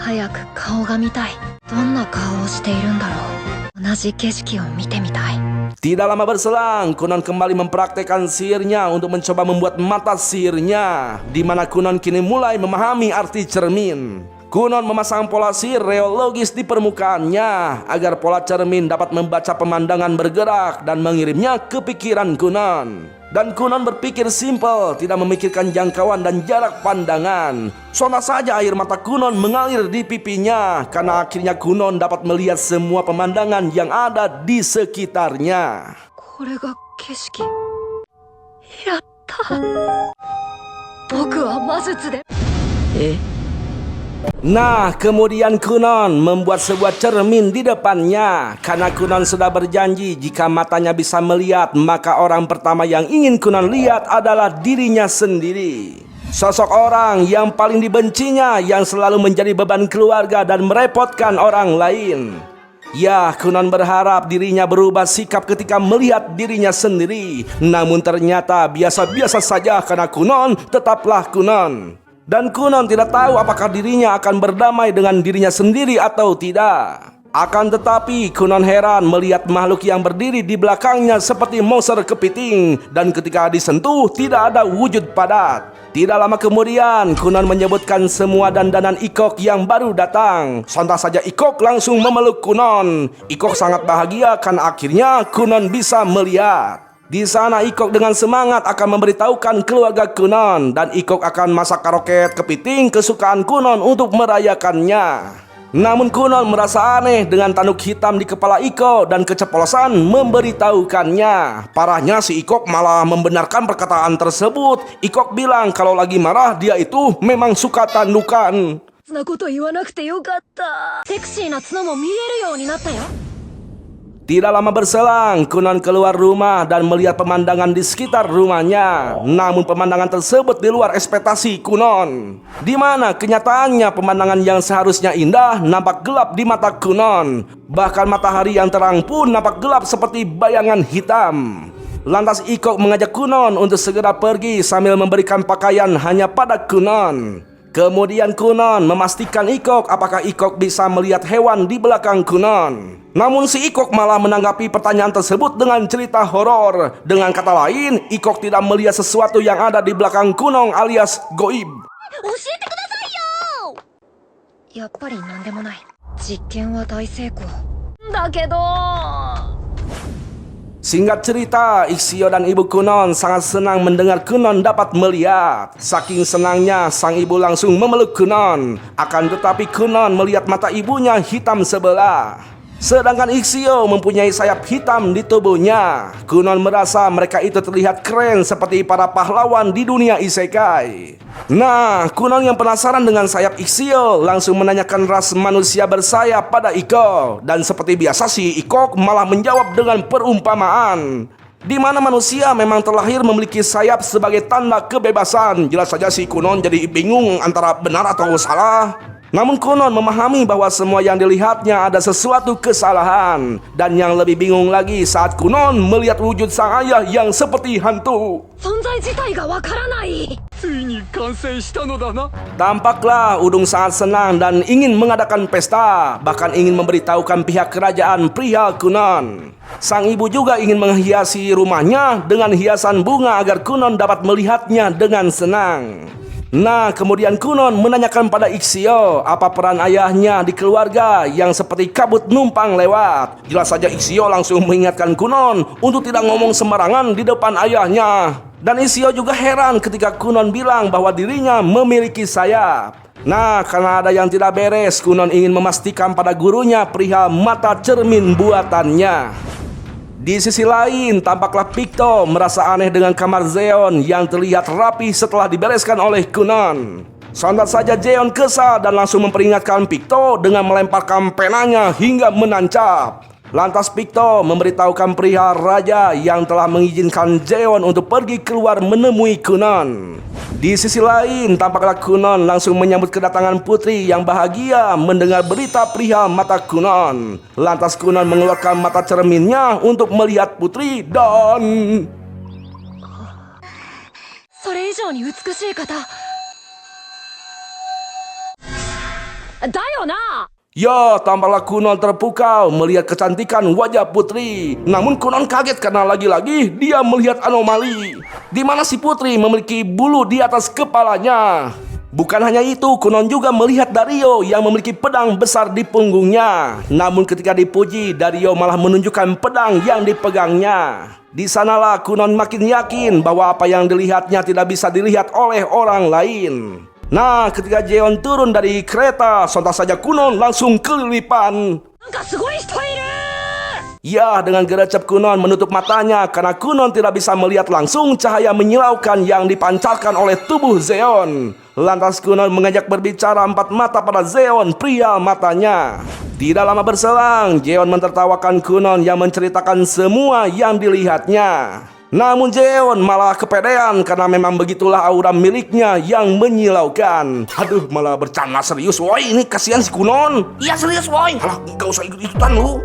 早く顔が見たい。どんな顔をしているんだろう。同じ景色を見てみたい。 Tidak lama berselang, Kunon kembali mempraktekkan sihirnya untuk mencoba membuat mata sihirnya, di mana Kunon kini mulai memahami arti cermin. Kunon memasang pola sihir reologis di permukaannya agar pola cermin dapat membaca pemandangan bergerak dan mengirimnya ke pikiran Kunon. Dan Kunon berpikir simpel, tidak memikirkan jangkauan dan jarak pandangan. Sontak saja air mata Kunon mengalir di pipinya karena akhirnya Kunon dapat melihat semua pemandangan yang ada di sekitarnya. これが景色。やった。僕は魔術で。Nah, kemudian Kunon membuat sebuah cermin di depannya. Karena Kunon sudah berjanji jika matanya bisa melihat, maka orang pertama yang ingin Kunon lihat adalah dirinya sendiri. Sosok orang yang paling dibencinya, yang selalu menjadi beban keluarga dan merepotkan orang lain. Ya, Kunon berharap dirinya berubah sikap ketika melihat dirinya sendiri. Namun ternyata biasa-biasa saja karena Kunon tetaplah Kunon. Dan Kunon tidak tahu apakah dirinya akan berdamai dengan dirinya sendiri atau tidak. Akan tetapi Kunon heran melihat makhluk yang berdiri di belakangnya seperti monster kepiting, dan ketika disentuh tidak ada wujud padat. Tidak lama kemudian Kunon menyebutkan semua dandanan Ikok yang baru datang. Sontak saja Ikok langsung memeluk Kunon. Ikok sangat bahagia karena akhirnya Kunon bisa melihat. Di sana Ikok dengan semangat akan memberitahukan keluarga Kunon, dan Ikok akan masak karoket kepiting kesukaan Kunon untuk merayakannya. Namun Kunon merasa aneh dengan tanduk hitam di kepala Ikok dan keceplosan memberitahukannya. Parahnya si Ikok malah membenarkan perkataan tersebut. Ikok bilang kalau lagi marah dia itu memang suka tandukan. そんなこと言わなくてよかった。セクシーな角も見えるようになったよ。 Tidak lama berselang, Kunon keluar rumah dan melihat pemandangan di sekitar rumahnya. Namun pemandangan tersebut di luar ekspektasi Kunon. Di mana kenyataannya pemandangan yang seharusnya indah nampak gelap di mata Kunon. Bahkan matahari yang terang pun nampak gelap seperti bayangan hitam. Lantas Ikok mengajak Kunon untuk segera pergi sambil memberikan pakaian hanya pada Kunon. Kemudian Kunon memastikan Ikok apakah Ikok bisa melihat hewan di belakang Kunon. Namun si Ikok malah menanggapi pertanyaan tersebut dengan cerita horor. Dengan kata lain, Ikok tidak melihat sesuatu yang ada di belakang Kunon alias goib. 教えてくださいよ。やっぱり何でもない。実験は大成功。だけど。 Singkat cerita, Iksio dan ibu Kunon sangat senang mendengar Kunon dapat melihat. Saking senangnya, sang ibu langsung memeluk Kunon. Akan tetapi Kunon melihat mata ibunya hitam sebelah. Sedangkan Iksio mempunyai sayap hitam di tubuhnya. Kunon merasa mereka itu terlihat keren seperti para pahlawan di dunia isekai. Nah, Kunon yang penasaran dengan sayap Iksio langsung menanyakan ras manusia bersayap pada Ikok. Dan seperti biasa si Ikok malah menjawab dengan perumpamaan, di mana manusia memang terlahir memiliki sayap sebagai tanda kebebasan. Jelas saja si Kunon jadi bingung antara benar atau salah. Namun Kunon memahami bahwa semua yang dilihatnya ada sesuatu kesalahan. Dan yang lebih bingung lagi saat Kunon melihat wujud sang ayah yang seperti hantu. 存在自体がわからない。 ついに完成したのだな。 Tampaklah Udung sangat senang dan ingin mengadakan pesta. Bahkan ingin memberitahukan pihak kerajaan perihal Kunon. Sang ibu juga ingin menghiasi rumahnya dengan hiasan bunga agar Kunon dapat melihatnya dengan senang. Nah, kemudian Kunon menanyakan pada Iksio apa peran ayahnya di keluarga yang seperti kabut numpang lewat. Jelas saja Iksio langsung mengingatkan Kunon untuk tidak ngomong sembarangan di depan ayahnya. Dan Iksio juga heran ketika Kunon bilang bahwa dirinya memiliki sayap. Nah, karena ada yang tidak beres, Kunon ingin memastikan pada gurunya perihal mata cermin buatannya. Di sisi lain, tampaklah Picto merasa aneh dengan kamar Zeon yang terlihat rapi setelah dibereskan oleh Kunon. Sontak saja Zeon kesal dan langsung memperingatkan Picto dengan melemparkan penanya hingga menancap. Lantas Picto memberitahukan perihal raja yang telah mengizinkan Zeon untuk pergi keluar menemui Kunon. Di sisi lain, tampaklah Kunon langsung menyambut kedatangan putri yang bahagia mendengar berita perihal mata Kunon. Lantas Kunon mengeluarkan mata cerminnya untuk melihat putri dan... それ以上に美しい方。だよな。 Ya, tampaklah Kunon terpukau melihat kecantikan wajah putri. Namun Kunon kaget karena lagi-lagi dia melihat anomali, di mana si putri memiliki bulu di atas kepalanya. Bukan hanya itu, Kunon juga melihat Dario yang memiliki pedang besar di punggungnya. Namun ketika dipuji, Dario malah menunjukkan pedang yang dipegangnya. Di sanalah Kunon makin yakin bahwa apa yang dilihatnya tidak bisa dilihat oleh orang lain. Nah, ketika Zeon turun dari kereta, sontak saja Kunon langsung kelilipan. Ya, dengan gercep Kunon menutup matanya karena Kunon tidak bisa melihat langsung cahaya menyilaukan yang dipancarkan oleh tubuh Zeon. Lantas Kunon mengajak berbicara empat mata pada Zeon, pria matanya. Tidak lama berselang, Zeon mentertawakan Kunon yang menceritakan semua yang dilihatnya. Namun Zeon malah kepedean karena memang begitulah aura miliknya yang menyilaukan. Aduh, malah bercanda serius, woi, ini kasihan si Kunon. Iya serius boy. Alah, gak usah ikut-ikutan lu.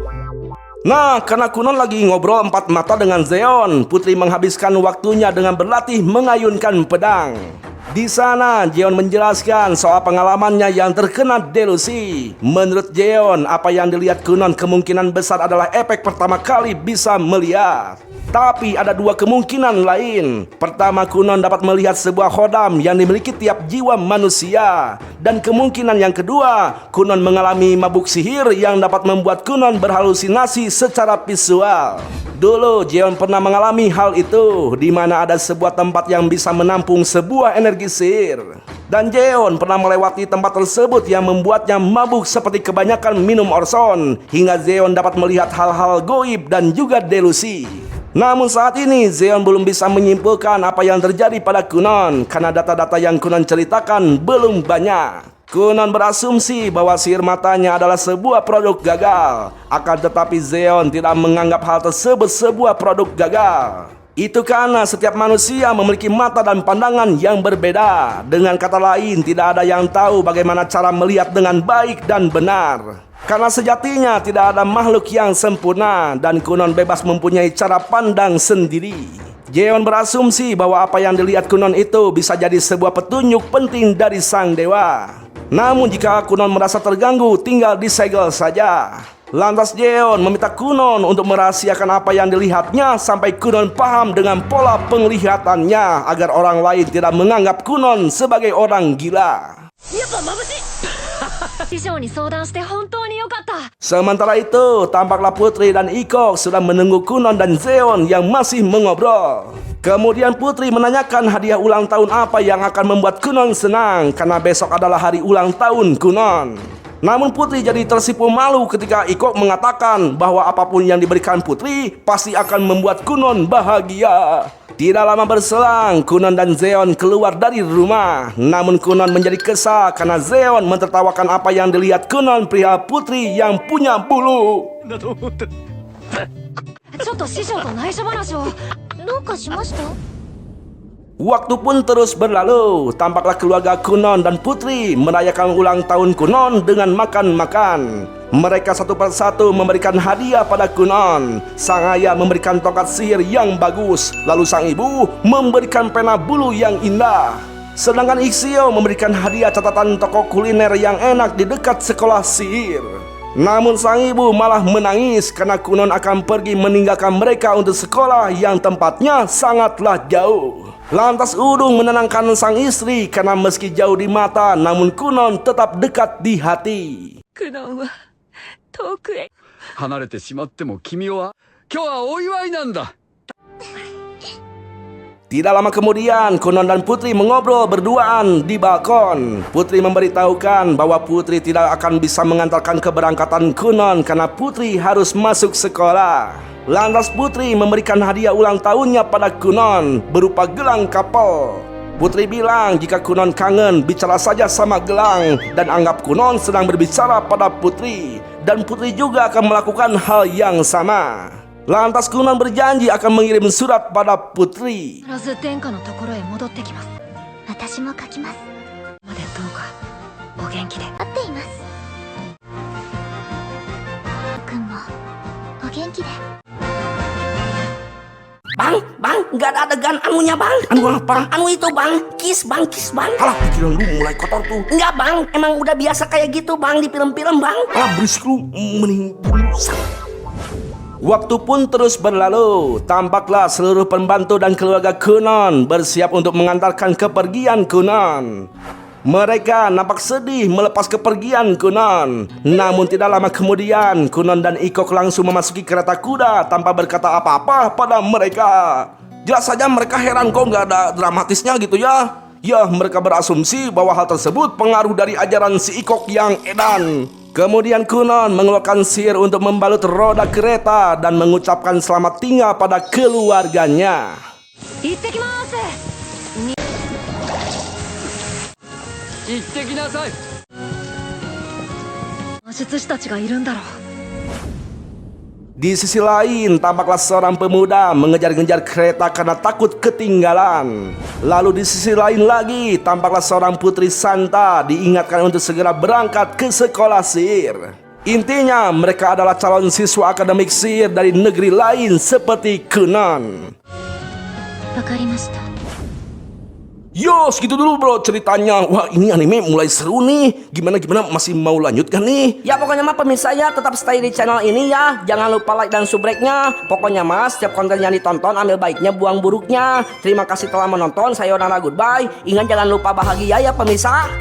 Nah, karena Kunon lagi ngobrol empat mata dengan Zeon, putri menghabiskan waktunya dengan berlatih mengayunkan pedang. Di sana, Jeon menjelaskan soal pengalamannya yang terkena delusi. Menurut Jeon, apa yang dilihat Kunon kemungkinan besar adalah efek pertama kali bisa melihat. Tapi ada dua kemungkinan lain. Pertama, Kunon dapat melihat sebuah khodam yang dimiliki tiap jiwa manusia. Dan kemungkinan yang kedua, Kunon mengalami mabuk sihir yang dapat membuat Kunon berhalusinasi secara visual. Dulu Jeon pernah mengalami hal itu, di mana ada sebuah tempat yang bisa menampung sebuah energi sihir. Dan Jeon pernah melewati tempat tersebut yang membuatnya mabuk seperti kebanyakan minum Orson, hingga Jeon dapat melihat hal-hal goib dan juga delusi. Namun saat ini Jeon belum bisa menyimpulkan apa yang terjadi pada Kunon, karena data-data yang Kunon ceritakan belum banyak. Kunon berasumsi bahwa sihir matanya adalah sebuah produk gagal. Akan tetapi Jeon tidak menganggap hal tersebut sebuah produk gagal. Itu karena setiap manusia memiliki mata dan pandangan yang berbeda. Dengan kata lain, tidak ada yang tahu bagaimana cara melihat dengan baik dan benar. Karena sejatinya tidak ada makhluk yang sempurna, dan Kunon bebas mempunyai cara pandang sendiri. Jeon berasumsi bahwa apa yang dilihat Kunon itu bisa jadi sebuah petunjuk penting dari sang dewa. Namun jika Kunon merasa terganggu, tinggal disegel saja. Lantas Jeon meminta Kunon untuk merahasiakan apa yang dilihatnya sampai Kunon paham dengan pola penglihatannya, agar orang lain tidak menganggap Kunon sebagai orang gila. Sementara itu, tampaklah Putri dan Ikok sudah menunggu Kunon dan Jeon yang masih mengobrol. Kemudian Putri menanyakan hadiah ulang tahun apa yang akan membuat Kunon senang, karena besok adalah hari ulang tahun Kunon. Namun Putri jadi tersipu malu ketika Ikok mengatakan bahwa apapun yang diberikan Putri pasti akan membuat Kunon bahagia. Tidak lama berselang, Kunon dan Jeon keluar dari rumah. Namun Kunon menjadi kesal karena Jeon mentertawakan apa yang dilihat Kunon perihal Putri yang punya bulu. ちょっと師匠と内緒話を。 どうかしました？ Waktu pun terus berlalu. Tampaklah keluarga Kunon dan Putri merayakan ulang tahun Kunon dengan makan-makan. Mereka satu persatu memberikan hadiah pada Kunon. Sang ayah memberikan tongkat sihir yang bagus, lalu sang ibu memberikan pena bulu yang indah. Sedangkan Ixio memberikan hadiah catatan toko kuliner yang enak di dekat sekolah sihir. Namun sang ibu malah menangis karena Kunon akan pergi meninggalkan mereka untuk sekolah yang tempatnya sangatlah jauh. Lantas Udung menenangkan sang istri karena meski jauh di mata, namun Kunon tetap dekat di hati. クノンは遠くへ。離れてしまっても君は今日はお祝いなんだ。 Tidak lama kemudian, Kunon dan Putri mengobrol berduaan di balkon. Putri memberitahukan bahwa Putri tidak akan bisa mengantarkan keberangkatan Kunon karena Putri harus masuk sekolah. Lantas Putri memberikan hadiah ulang tahunnya pada Kunon berupa gelang kapal. Putri bilang jika Kunon kangen, bicara saja sama gelang dan anggap Kunon sedang berbicara pada Putri. Dan Putri juga akan melakukan hal yang sama. Lantas Kunon berjanji akan mengirim surat pada Putri. 必ず殿下のところへ戻ってきます。私も書きます。までどうかお元気で。待っています。くんもお元気で。 Bang, nggak ada adegan anunya bang. Anu apa? Anu itu bang, kiss bang. Alah, pikiran lu mulai kotor tuh. Enggak bang, emang udah biasa kayak gitu bang di film-film bang. Alah, berisik lu, mending bunuh. Waktu pun terus berlalu. Tampaklah seluruh pembantu dan keluarga Kunon bersiap untuk mengantarkan kepergian Kunon. Mereka nampak sedih melepas kepergian Kunon. Namun tidak lama kemudian, Kunon dan Ikok langsung memasuki kereta kuda tanpa berkata apa-apa pada mereka. Jelas saja mereka heran kok nggak ada dramatisnya gitu ya. Ya, mereka berasumsi bahwa hal tersebut pengaruh dari ajaran si Ikok yang edan. Kemudian Kunon mengeluarkan sihir untuk membalut roda kereta dan mengucapkan selamat tinggal pada keluarganya. 行ってきます。行ってきなさい。魔術師たちがいるんだろう。 Di sisi lain, tampaklah seorang pemuda mengejar-ngejar kereta karena takut ketinggalan. Lalu di sisi lain lagi, tampaklah seorang putri Santa diingatkan untuk segera berangkat ke sekolah sihir. Intinya, mereka adalah calon siswa akademik sihir dari negeri lain seperti Kunon. わかりました。Yo, segitu dulu bro ceritanya. Wah, ini anime mulai seru nih. Gimana masih mau lanjut kan nih? Ya pokoknya mah pemirsa ya tetap stay di channel ini ya. Jangan lupa like dan subrek-nya. Pokoknya mas setiap konten yang ditonton ambil baiknya buang buruknya. Terima kasih telah menonton. Sayonara goodbye. Ingat jangan lupa bahagia ya pemirsa.